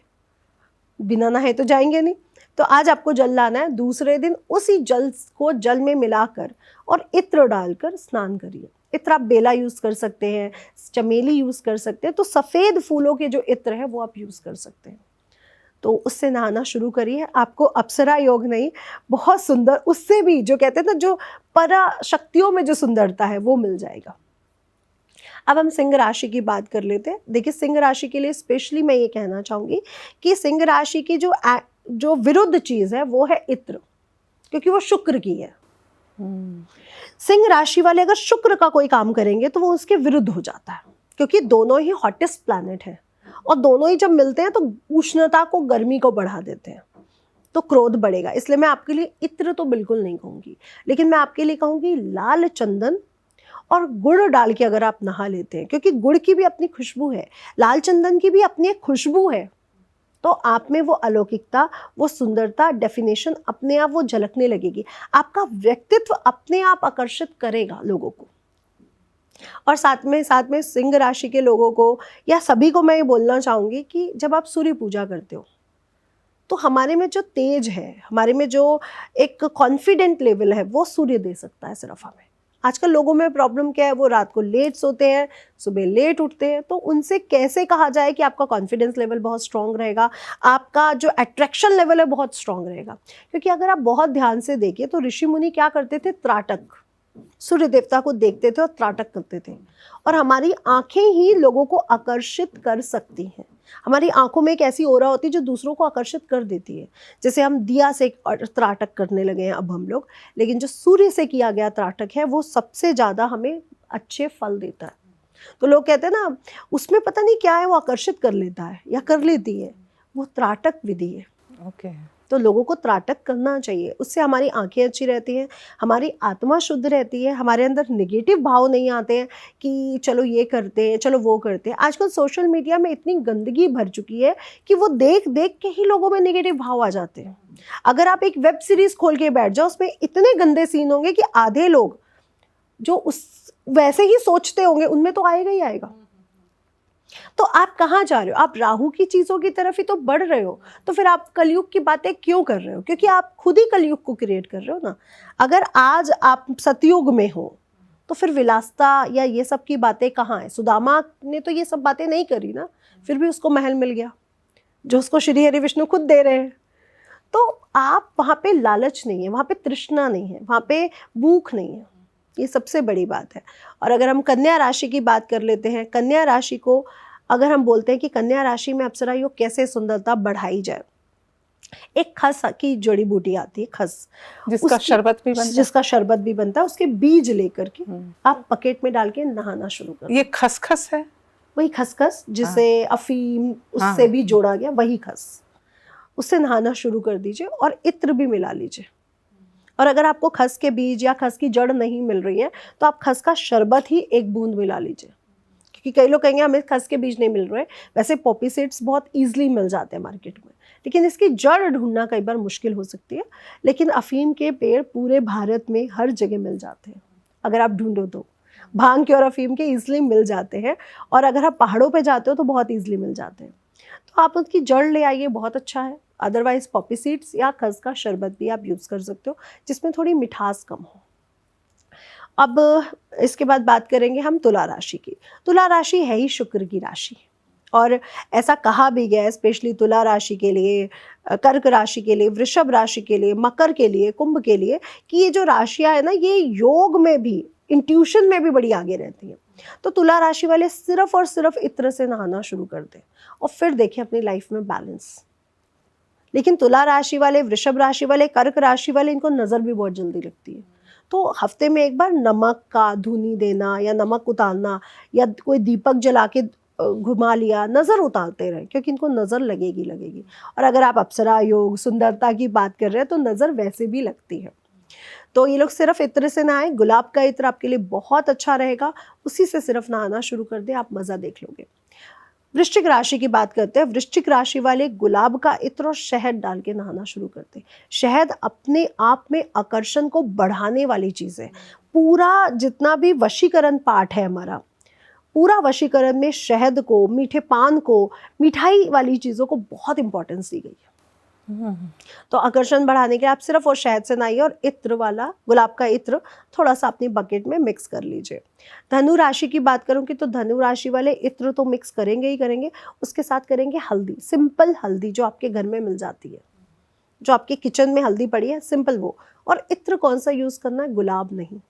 बिना नहाए तो जाएंगे नहीं। तो आज आपको जल लाना है, दूसरे दिन उसी जल को जल में मिलाकर और इत्र डालकर स्नान करिए। इत्र आप बेला यूज कर सकते हैं, चमेली यूज कर सकते हैं, तो सफेद फूलों के जो इत्र है वो आप यूज कर सकते हैं। तो उससे नहाना शुरू करिए, आपको अप्सरा योग नहीं, बहुत सुंदर, उससे भी जो कहते हैं ना जो परा शक्तियों में जो सुंदरता है वो मिल जाएगा। अब हम सिंह राशि की बात कर लेते हैं। देखिए सिंह राशि के लिए स्पेशली मैं ये कहना चाहूँगी कि सिंह राशि की जो विरुद्ध चीज़ है वो है इत्र, क्योंकि वो शुक्र की है। सिंह राशि वाले अगर शुक्र का कोई काम करेंगे तो वो उसके विरुद्ध हो जाता है, क्योंकि दोनों ही हॉटेस्ट प्लैनेट है और दोनों ही जब मिलते हैं तो उष्णता को, गर्मी को बढ़ा देते हैं, तो क्रोध बढ़ेगा। इसलिए मैं आपके लिए इत्र तो बिल्कुल नहीं कहूँगी, लेकिन मैं आपके लिए कहूँगी लाल चंदन और गुड़ डाल के अगर आप नहा लेते हैं, क्योंकि गुड़ की भी अपनी खुशबू है, लाल चंदन की भी अपनी एक खुशबू है, तो आप में वो अलौकिकता, वो सुंदरता, डेफिनेशन अपने आप वो झलकने लगेगी। आपका व्यक्तित्व अपने आप आकर्षित करेगा लोगों को। और साथ में सिंह राशि के लोगों को या सभी को मैं ये बोलना चाहूँगी कि जब आप सूर्य पूजा करते हो तो हमारे में जो तेज है, हमारे में जो एक कॉन्फिडेंट लेवल है वो सूर्य दे सकता है सिर्फ हमें। आजकल लोगों में प्रॉब्लम क्या है, वो रात को लेट सोते हैं, सुबह लेट उठते हैं, तो उनसे कैसे कहा जाए कि आपका कॉन्फिडेंस लेवल बहुत स्ट्रांग रहेगा, आपका जो अट्रैक्शन लेवल है बहुत स्ट्रांग रहेगा। क्योंकि अगर आप बहुत ध्यान से देखिए तो ऋषि मुनि क्या करते थे, त्राटक, सूर्य देवता को देखते थे और त्राटक करते थे। और हमारी आंखें ही लोगों को आकर्षित कर सकती हैं। हमारी आंखों में एक ऐसी ओरा होती है जो दूसरों को आकर्षित कर देती है। जैसे हम दिया से त्राटक करने लगे हैं अब हम लोग, लेकिन जो सूर्य से किया गया त्राटक है वो सबसे ज़्यादा हमें अच्छे फल देता है। तो लोग कहते हैं ना उसमें पता नहीं क्या है, वो आकर्षित कर लेता है या कर लेती है, वो त्राटक विधि है। ओके। तो लोगों को त्राटक करना चाहिए, उससे हमारी आंखें अच्छी रहती हैं, हमारी आत्मा शुद्ध रहती है, हमारे अंदर नेगेटिव भाव नहीं आते हैं कि चलो ये करते हैं, चलो वो करते हैं। आजकल सोशल मीडिया में इतनी गंदगी भर चुकी है कि वो देख देख के ही लोगों में नेगेटिव भाव आ जाते हैं। अगर आप एक वेब सीरीज खोल के बैठ जाओ, उसमें इतने गंदे सीन होंगे कि आधे लोग जो उस वैसे ही सोचते होंगे उनमें तो आएगा ही आएगा। तो आप कहाँ जा रहे हो? आप राहु की चीज़ों की तरफ ही तो बढ़ रहे हो, तो फिर आप कलयुग की बातें क्यों कर रहे हो? क्योंकि आप खुद ही कलयुग को क्रिएट कर रहे हो ना। अगर आज आप सतयुग में हो तो फिर विलासता या ये सब की बातें कहाँ है? सुदामा ने तो ये सब बातें नहीं करी ना, फिर भी उसको महल मिल गया जो उसको श्री हरि विष्णु खुद दे रहे हैं। तो आप वहाँ पे लालच नहीं है, वहाँ पे तृष्णा नहीं है, वहाँ पे भूख नहीं है। ये सबसे बड़ी बात है। और अगर हम कन्या राशि की बात कर लेते हैं, कन्या राशि को अगर हम बोलते हैं कि कन्या राशि में अप्सरा योग कैसे सुंदरता बढ़ाई जाए, एक खस की जड़ी बूटी आती है, खस, जिसका शरबत भी बनता है। जिसका शरबत भी बनता है, उसके बीज लेकर के आप बकेट में डाल के नहाना शुरू कर। ये खसखस है, वही खसखस जिसे अफीम उससे भी जोड़ा गया, वही खस, उससे नहाना शुरू कर दीजिए और इत्र भी मिला लीजिए। और अगर आपको खस के बीज या खस की जड़ नहीं मिल रही है तो आप खस का शरबत ही एक बूंद मिला लीजिए, क्योंकि कई लोग कहेंगे हमें खस के बीज नहीं मिल रहे। वैसे पॉपी सीड्स बहुत ईजिली मिल जाते हैं मार्केट में, लेकिन इसकी जड़ ढूंढना कई बार मुश्किल हो सकती है। लेकिन अफीम के पेड़ पूरे भारत में हर जगह मिल जाते हैं, अगर आप ढूंढो तो। भांग के और अफीम के ईजिली मिल जाते हैं, और अगर आप पहाड़ों पे जाते हो तो बहुत ईजिली मिल जाते हैं। तो आप उसकी जड़ ले आइए, बहुत अच्छा है। अदरवाइज पॉपी सीड्स या खस का शरबत भी आप यूज़ कर सकते हो, जिसमें थोड़ी मिठास कम हो। अब इसके बाद बात करेंगे हम तुला राशि की। तुला राशि है ही शुक्र की राशि, और ऐसा कहा भी गया है स्पेशली तुला राशि के लिए, कर्क राशि के लिए, वृषभ राशि के लिए, मकर के लिए, कुंभ के लिए, कि ये जो राशियां है ना, ये योग में भी, इंट्यूशन में भी बड़ी आगे रहती हैं। तो तुला राशि वाले सिर्फ और सिर्फ इत्र से नहाना शुरू कर दें और फिर देखें अपनी लाइफ में बैलेंस। लेकिन तुला राशि वाले, वृषभ राशि वाले, कर्क राशि वाले, इनको नज़र भी बहुत जल्दी लगती है। तो हफ्ते में एक बार नमक का धूनी देना या नमक उतारना या कोई दीपक जला के घुमा लिया, नज़र उतारते रहे, क्योंकि इनको नज़र लगेगी। और अगर आप अप्सरा योग, सुंदरता की बात कर रहे हैं तो नज़र वैसे भी लगती है। तो ये लोग सिर्फ इत्र से नहाएं, गुलाब का इत्र आपके लिए बहुत अच्छा रहेगा, उसी से सिर्फ नहाना शुरू कर दें, आप मज़ा देख लोगे। वृश्चिक राशि की बात करते हैं। वृश्चिक राशि वाले गुलाब का इत्र और शहद डाल के नहाना शुरू करते हैं। शहद अपने आप में आकर्षण को बढ़ाने वाली चीज़ है। पूरा जितना भी वशीकरण पाठ है हमारा, पूरा वशीकरण में शहद को, मीठे पान को, मिठाई वाली चीज़ों को बहुत इंपॉर्टेंस दी गई है। तो आकर्षण बढ़ाने के लिए आप सिर्फ और शहद से नहाइए, और इत्र वाला गुलाब का इत्र थोड़ा सा अपनी बकेट में मिक्स कर लीजिए। धनु राशि की बात करूँगी तो धनु राशि वाले इत्र तो मिक्स करेंगे ही करेंगे, उसके साथ करेंगे हल्दी, सिंपल हल्दी जो आपके घर में मिल जाती है, जो आपके किचन में हल्दी पड़ी है, सिंपल वो। और इत्र कौन सा यूज़ करना है? गुलाब नहीं,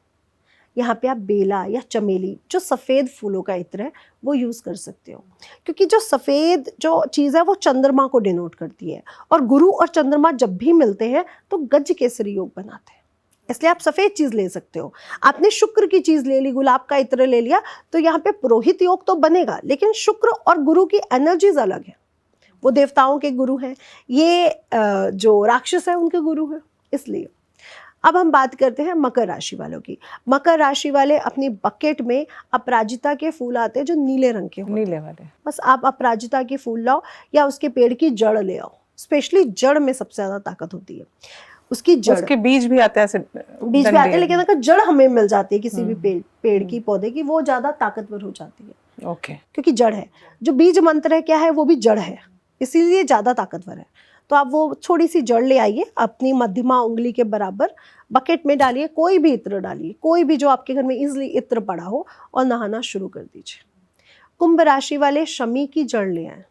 यहाँ पे आप बेला या चमेली, जो सफ़ेद फूलों का इत्र है, वो यूज़ कर सकते हो, क्योंकि जो सफ़ेद जो चीज़ है वो चंद्रमा को डिनोट करती है, और गुरु और चंद्रमा जब भी मिलते हैं तो गज केसरी योग बनाते हैं, इसलिए आप सफ़ेद चीज़ ले सकते हो। आपने शुक्र की चीज़ ले ली, गुलाब का इत्र ले लिया, तो यहाँ पे पुरोहित योग तो बनेगा, लेकिन शुक्र और गुरु की एनर्जीज अलग है। वो देवताओं के गुरु हैं, ये जो राक्षस है उनके गुरु हैं। इसलिए अब हम बात करते हैं मकर राशि वालों की। मकर राशि वाले अपनी बकेट में अपराजिता के फूल आते हैं जो नीले रंग के होते हैं, नीले वाले। बस आप अपराजिता के फूल लाओ या उसके पेड़ की जड़ ले आओ। स्पेशली जड़ में सबसे ज़्यादा ताकत होती है, उसकी जड़। उसके बीज भी आते हैं, ऐसे बीज भी आते हैं, लेकिन अगर जड़ हमें मिल जाती है किसी भी पेड़ की, पौधे की, वो ज़्यादा ताकतवर हो जाती है। ओके, क्योंकि जड़ है। जो बीज मंत्र है क्या है? वो भी जड़ है, इसीलिए ज़्यादा ताकतवर है। तो आप वो थोड़ी सी जड़ ले आइए, अपनी मध्यमा उंगली के बराबर बकेट में डालिए, कोई भी इत्र डालिए, कोई भी जो आपके घर में इजली इत्र पड़ा हो, और नहाना शुरू कर दीजिए। कुंभ राशि वाले शमी की जड़ ले आए।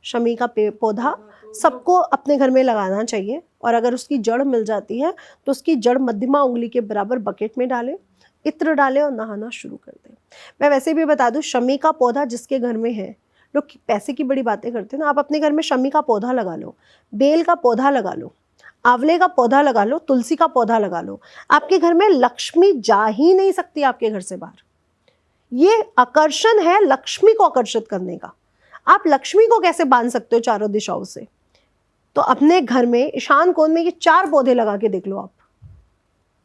शमी का पौधा सबको अपने घर में लगाना चाहिए, और अगर उसकी जड़ मिल जाती है तो उसकी जड़ मध्यमा उंगली के बराबर बकेट में डालें, इत्र डालें और नहाना शुरू कर दें। मैं वैसे भी बता दूं, शमी का पौधा जिसके घर में है, लोग पैसे की बड़ी बातें करते हैं ना, आप अपने घर में शमी का पौधा लगा लो, बेल का पौधा लगा लो, आंवले का पौधा लगा लो, तुलसी का पौधा लगा लो, आपके घर में लक्ष्मी जा ही नहीं सकती आपके घर से बाहर। ये आकर्षण है लक्ष्मी को आकर्षित करने का। आप लक्ष्मी को कैसे बांध सकते हो चारों दिशाओं से? तो अपने घर में ईशान कोण में ये 4 पौधे लगा के देख लो आप,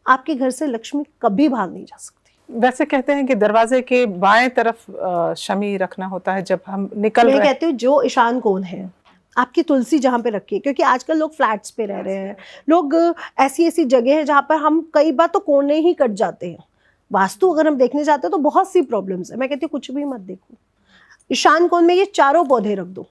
आपके घर से लक्ष्मी कभी बाहर नहीं जा सकती। वैसे कहते हैं कि दरवाजे के बाएं तरफ शमी रखना होता है जब हम निकल रहे हैं। मैं कहती हूँ जो ईशान कोण है, आपकी तुलसी जहाँ पे रखिए, क्योंकि आजकल लोग फ्लैट्स पे रह रहे हैं, लोग ऐसी जगह है जहाँ पर हम कई बार तो कोने ही कट जाते हैं। वास्तु अगर हम देखने जाते हैं तो बहुत सी प्रॉब्लम्स है। मैं कहती हूँ कुछ भी मत देखो, ईशान कोण में ये 4 पौधे रख दो,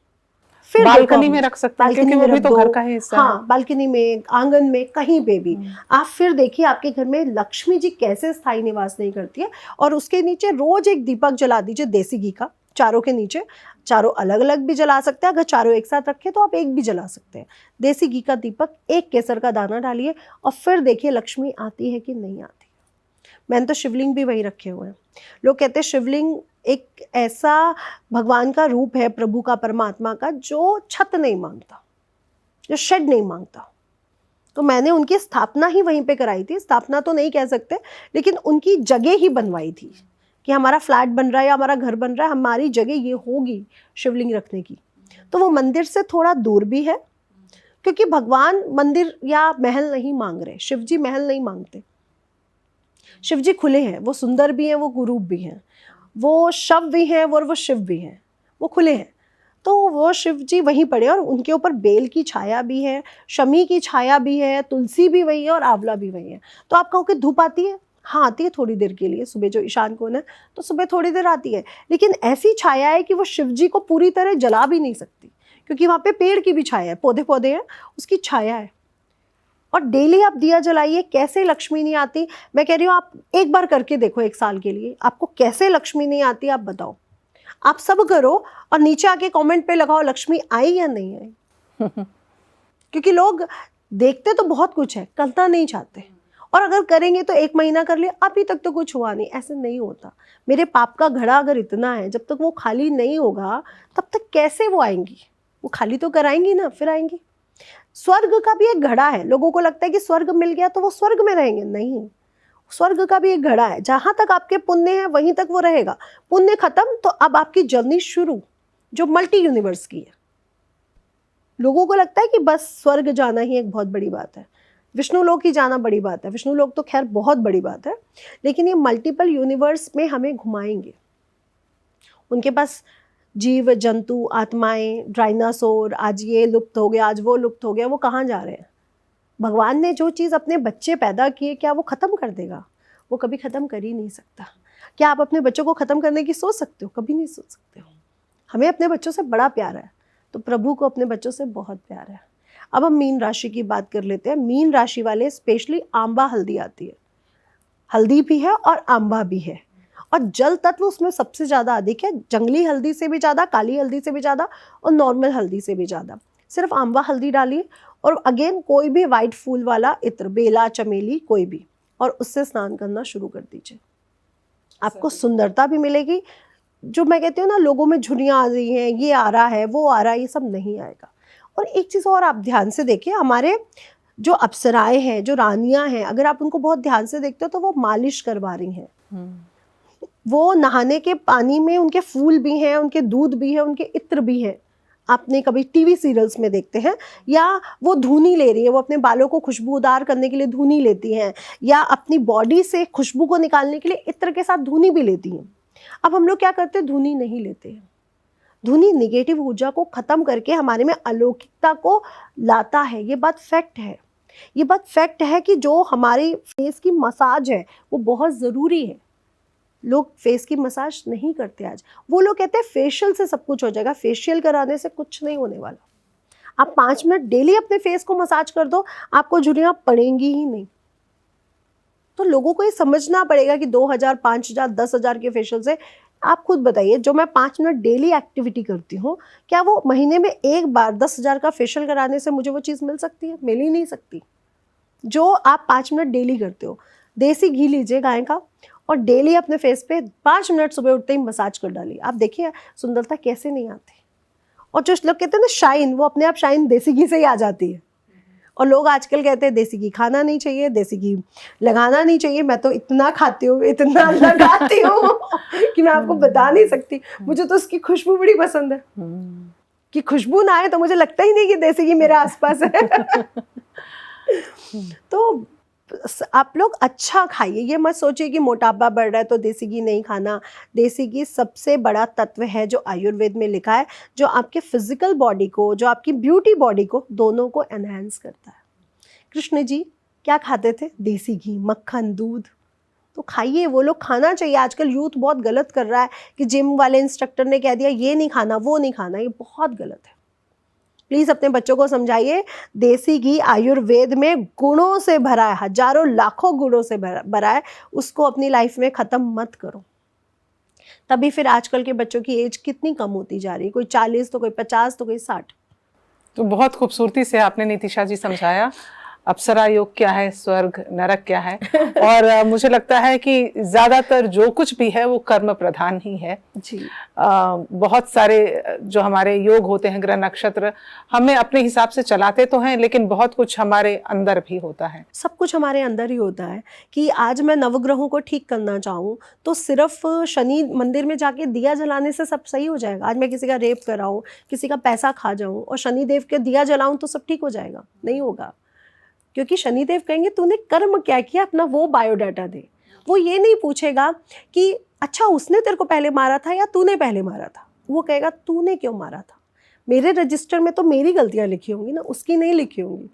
फिर बालकनी में रख सकते हैं, क्योंकि वो भी तो घर का ही हिस्सा है। हाँ, बालकनी में, आंगन में, कहीं पे भी आप फिर देखिए आपके घर में लक्ष्मी जी कैसे स्थायी निवास नहीं करती है। और उसके नीचे रोज एक दीपक जला दीजिए देसी घी का, चारों के नीचे, चारों अलग अलग भी जला सकते हैं, अगर चारों एक साथ रखें तो आप एक भी जला सकते हैं। देसी घी का दीपक, एक केसर का दाना डालिए और फिर देखिए लक्ष्मी आती है कि नहीं आती। मैंने तो शिवलिंग भी वही रखे हुए हैं। लोग कहते हैं शिवलिंग एक ऐसा भगवान का रूप है, प्रभु का, परमात्मा का, जो छत नहीं मांगता, जो शेड नहीं मांगता। तो मैंने उनकी स्थापना ही वहीं पे कराई थी, स्थापना तो नहीं कह सकते, लेकिन उनकी जगह ही बनवाई थी कि हमारा फ्लैट बन रहा है या हमारा घर बन रहा है, हमारी जगह ये होगी शिवलिंग रखने की। तो वो मंदिर से थोड़ा दूर भी है, क्योंकि भगवान मंदिर या महल नहीं मांग रहे, शिव जी महल नहीं मांगते। शिव जी खुले हैं, वो सुंदर भी हैं, वो कुरूप भी हैं, वो शव भी हैं और वो शिव भी हैं, वो खुले हैं। तो वो शिव जी वहीं पड़े और उनके ऊपर बेल की छाया भी है, शमी की छाया भी है, तुलसी भी वही है और आंवला भी वही है। तो आप कहोगे धूप आती है? हाँ आती है, थोड़ी देर के लिए, सुबह जो ईशान कोण है तो सुबह थोड़ी देर आती है, लेकिन ऐसी छाया है कि वो शिव जी को पूरी तरह जला भी नहीं सकती, क्योंकि वहाँ पे पेड़ की भी छाया है, पौधे पौधे हैं, उसकी छाया है। और डेली आप दिया जलाइए, कैसे लक्ष्मी नहीं आती? मैं कह रही हूँ आप एक बार करके देखो, 1 साल के लिए, आपको कैसे लक्ष्मी नहीं आती आप बताओ। आप सब करो और नीचे आके कमेंट पे लगाओ लक्ष्मी आई या नहीं आई। क्योंकि लोग देखते तो बहुत कुछ है, करना नहीं चाहते, और अगर करेंगे तो 1 महीना कर ले, अभी तक तो कुछ हुआ नहीं, ऐसे नहीं होता। मेरे पाप का घड़ा अगर इतना है, जब तक वो खाली नहीं होगा तब तक कैसे वो आएंगी? वो खाली तो कराएंगी ना, फिर आएंगी। स्वर्ग का भी एक घड़ा है, लोगों को लगता है कि स्वर्ग मिल गया तो वो स्वर्ग में रहेंगे, नहीं, स्वर्ग का भी एक घड़ा है, जहां तक आपके पुण्य है वहीं तक वो रहेगा। पुण्य खत्म तो अब आपकी जर्नी शुरू, जो मल्टी यूनिवर्स की है। लोगों को लगता है कि बस स्वर्ग जाना ही एक बहुत बड़ी बात है, विष्णु लोक ही जाना बड़ी बात है। विष्णु लोक तो खैर बहुत बड़ी बात है, लेकिन ये मल्टीपल यूनिवर्स में हमें घुमाएंगे। उनके पास जीव जंतु, आत्माएं, डायनासोर, आज ये लुप्त हो गया, आज वो लुप्त हो गया, वो कहाँ जा रहे हैं? भगवान ने जो चीज़ अपने बच्चे पैदा किए, क्या वो ख़त्म कर देगा? वो कभी ख़त्म कर ही नहीं सकता। क्या आप अपने बच्चों को ख़त्म करने की सोच सकते हो? कभी नहीं सोच सकते हो। हमें अपने बच्चों से बड़ा प्यार है, तो प्रभु को अपने बच्चों से बहुत प्यार है। अब हम मीन राशि की बात कर लेते हैं। मीन राशि वाले स्पेशली आंबा हल्दी आती है, हल्दी भी है और आंबा भी है, और जल तत्व उसमें सबसे ज़्यादा अधिक है, जंगली हल्दी से भी ज़्यादा, काली हल्दी से भी ज़्यादा और नॉर्मल हल्दी से भी ज़्यादा। सिर्फ आंबा हल्दी डालिए और अगेन कोई भी वाइट फूल वाला इत्र, बेला, चमेली, कोई भी, और उससे स्नान करना शुरू कर दीजिए। आपको सुंदरता भी मिलेगी। जो मैं कहती हूँ ना, लोगों में झुर्रियाँ आ रही हैं, ये आ रहा है, वो आ रहा है, ये सब नहीं आएगा। और एक चीज़ और आप ध्यान से देखिए, हमारे जो अप्सराएं हैं, जो रानियां हैं, अगर आप उनको बहुत ध्यान से देखते हो तो वो मालिश करवा रही हैं। वो नहाने के पानी में उनके फूल भी हैं, उनके दूध भी है, उनके इत्र भी है। आपने कभी टीवी सीरियल्स में देखते हैं, या वो धूनी ले रही है, वो अपने बालों को खुशबूदार करने के लिए धूनी लेती हैं, या अपनी बॉडी से खुशबू को निकालने के लिए इत्र के साथ धूनी भी लेती हैं। अब हम लोग क्या करते हैं? धूनी नहीं लेते हैं। धूनी निगेटिव ऊर्जा को खत्म करके हमारे में अलौकिकता को लाता है, ये बात फैक्ट है। ये बात फैक्ट है कि जो हमारी फेस की मसाज है वो बहुत ज़रूरी है। लोग फेस की मसाज नहीं करते आज। वो लोग कहते हैं फेशियल से सब कुछ हो जाएगा, फेशियल कराने से कुछ नहीं होने वाला। आप 5 मिनट डेली अपने फेस को मसाज कर दो, आपको झुर्रियाँ पड़ेंगी ही नहीं। तो लोगों को ये समझना पड़ेगा कि 2000, 5000, 10,000 के फेशियल से, आप खुद बताइए, जो मैं 5 मिनट डेली एक्टिविटी करती हूँ, क्या वो महीने में एक बार 10,000 का फेशियल कराने से मुझे वो चीज़ मिल सकती है? मिल ही नहीं सकती। जो आप 5 मिनट डेली करते हो, देसी घी लीजिए गाय का और डेली अपने फेस पे 5 मिनट सुबह उठते ही मसाज कर डालिए। आप देखिए सुंदरता कैसे नहीं आती। और जो लोग कहते हैं ना शाइन, वो अपने आप शाइन देसी घी से ही आ जाती है। और लोग आजकल कहते हैं देसी घी खाना नहीं चाहिए, देसी घी लगाना नहीं चाहिए। मैं तो इतना खाती हूँ, इतना लगाती हूँ कि मैं आपको बता नहीं सकती। मुझे तो उसकी खुशबू बड़ी पसंद है, कि खुशबू ना आए तो मुझे लगता ही नहीं कि देसी घी मेरे आसपास है। तो आप लोग अच्छा खाइए, ये मत सोचिए कि मोटापा बढ़ रहा है तो देसी घी नहीं खाना। देसी घी सबसे बड़ा तत्व है जो आयुर्वेद में लिखा है, जो आपके फिजिकल बॉडी को, जो आपकी ब्यूटी बॉडी को, दोनों को एनहांस करता है। कृष्ण जी क्या खाते थे? देसी घी, मक्खन, दूध। तो खाइए, वो लोग खाना चाहिए। आजकल यूथ बहुत गलत कर रहा है कि जिम वाले इंस्ट्रक्टर ने कह दिया ये नहीं खाना, वो नहीं खाना, ये बहुत गलत है। प्लीज़ अपने बच्चों को समझाइए, देसी घी आयुर्वेद में गुणों से भरा है, हजारों लाखों गुणों से भरा है, उसको अपनी लाइफ में ख़त्म मत करो। तभी फिर आजकल के बच्चों की एज कितनी कम होती जा रही है, कोई 40 तो कोई 50 तो कोई 60। तो बहुत खूबसूरती से आपने नितिशा जी समझाया अप्सरा योग क्या है, स्वर्ग नरक क्या है। और मुझे लगता है कि ज्यादातर जो कुछ भी है वो कर्म प्रधान ही है जी। बहुत सारे जो हमारे योग होते हैं, ग्रह नक्षत्र हमें अपने हिसाब से चलाते तो हैं, लेकिन बहुत कुछ हमारे अंदर भी होता है। सब कुछ हमारे अंदर ही होता है कि आज मैं नवग्रहों को ठीक करना चाहूँ तो सिर्फ शनि मंदिर में जाके दिया जलाने से सब सही हो जाएगा? आज मैं किसी का रेप कराऊँ, किसी का पैसा खा जाऊँ और शनिदेव के दिया जलाऊँ तो सब ठीक हो जाएगा? नहीं होगा, क्योंकि शनिदेव कहेंगे तूने कर्म क्या किया, अपना वो बायोडाटा दे। वो ये नहीं पूछेगा कि अच्छा उसने तेरे को पहले मारा था या तूने पहले मारा था, वो कहेगा तूने क्यों मारा था, मेरे रजिस्टर में तो मेरी गलतियां लिखी होंगी ना, उसकी नहीं लिखी होंगी।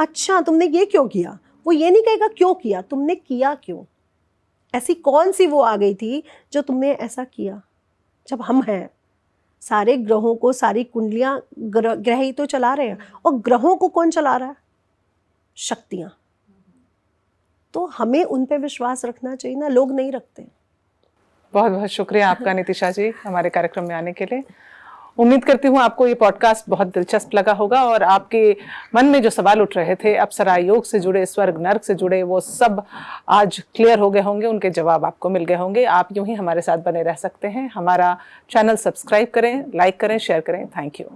अच्छा तुमने ये क्यों किया, वो ये नहीं कहेगा क्यों किया, तुमने किया क्यों, ऐसी कौन सी वो आ गई थी जो तुमने ऐसा किया। जब हम हैं, सारे ग्रहों को, सारी कुंडलियां ग्रह ही तो चला रहे हैं, और ग्रहों को कौन चला रहा है? शक्तियां। तो हमें उन पे विश्वास रखना चाहिए ना, लोग नहीं रखते। बहुत बहुत शुक्रिया आपका नितिशा जी हमारे कार्यक्रम में आने के लिए। उम्मीद करती हूँ आपको ये पॉडकास्ट बहुत दिलचस्प लगा होगा और आपके मन में जो सवाल उठ रहे थे अप्सरा योग से जुड़े, स्वर्ग नर्क से जुड़े, वो सब आज क्लियर हो गए होंगे, उनके जवाब आपको मिल गए होंगे। आप यूं ही हमारे साथ बने रह सकते हैं। हमारा चैनल सब्सक्राइब करें, लाइक करें, शेयर करें। Thank you.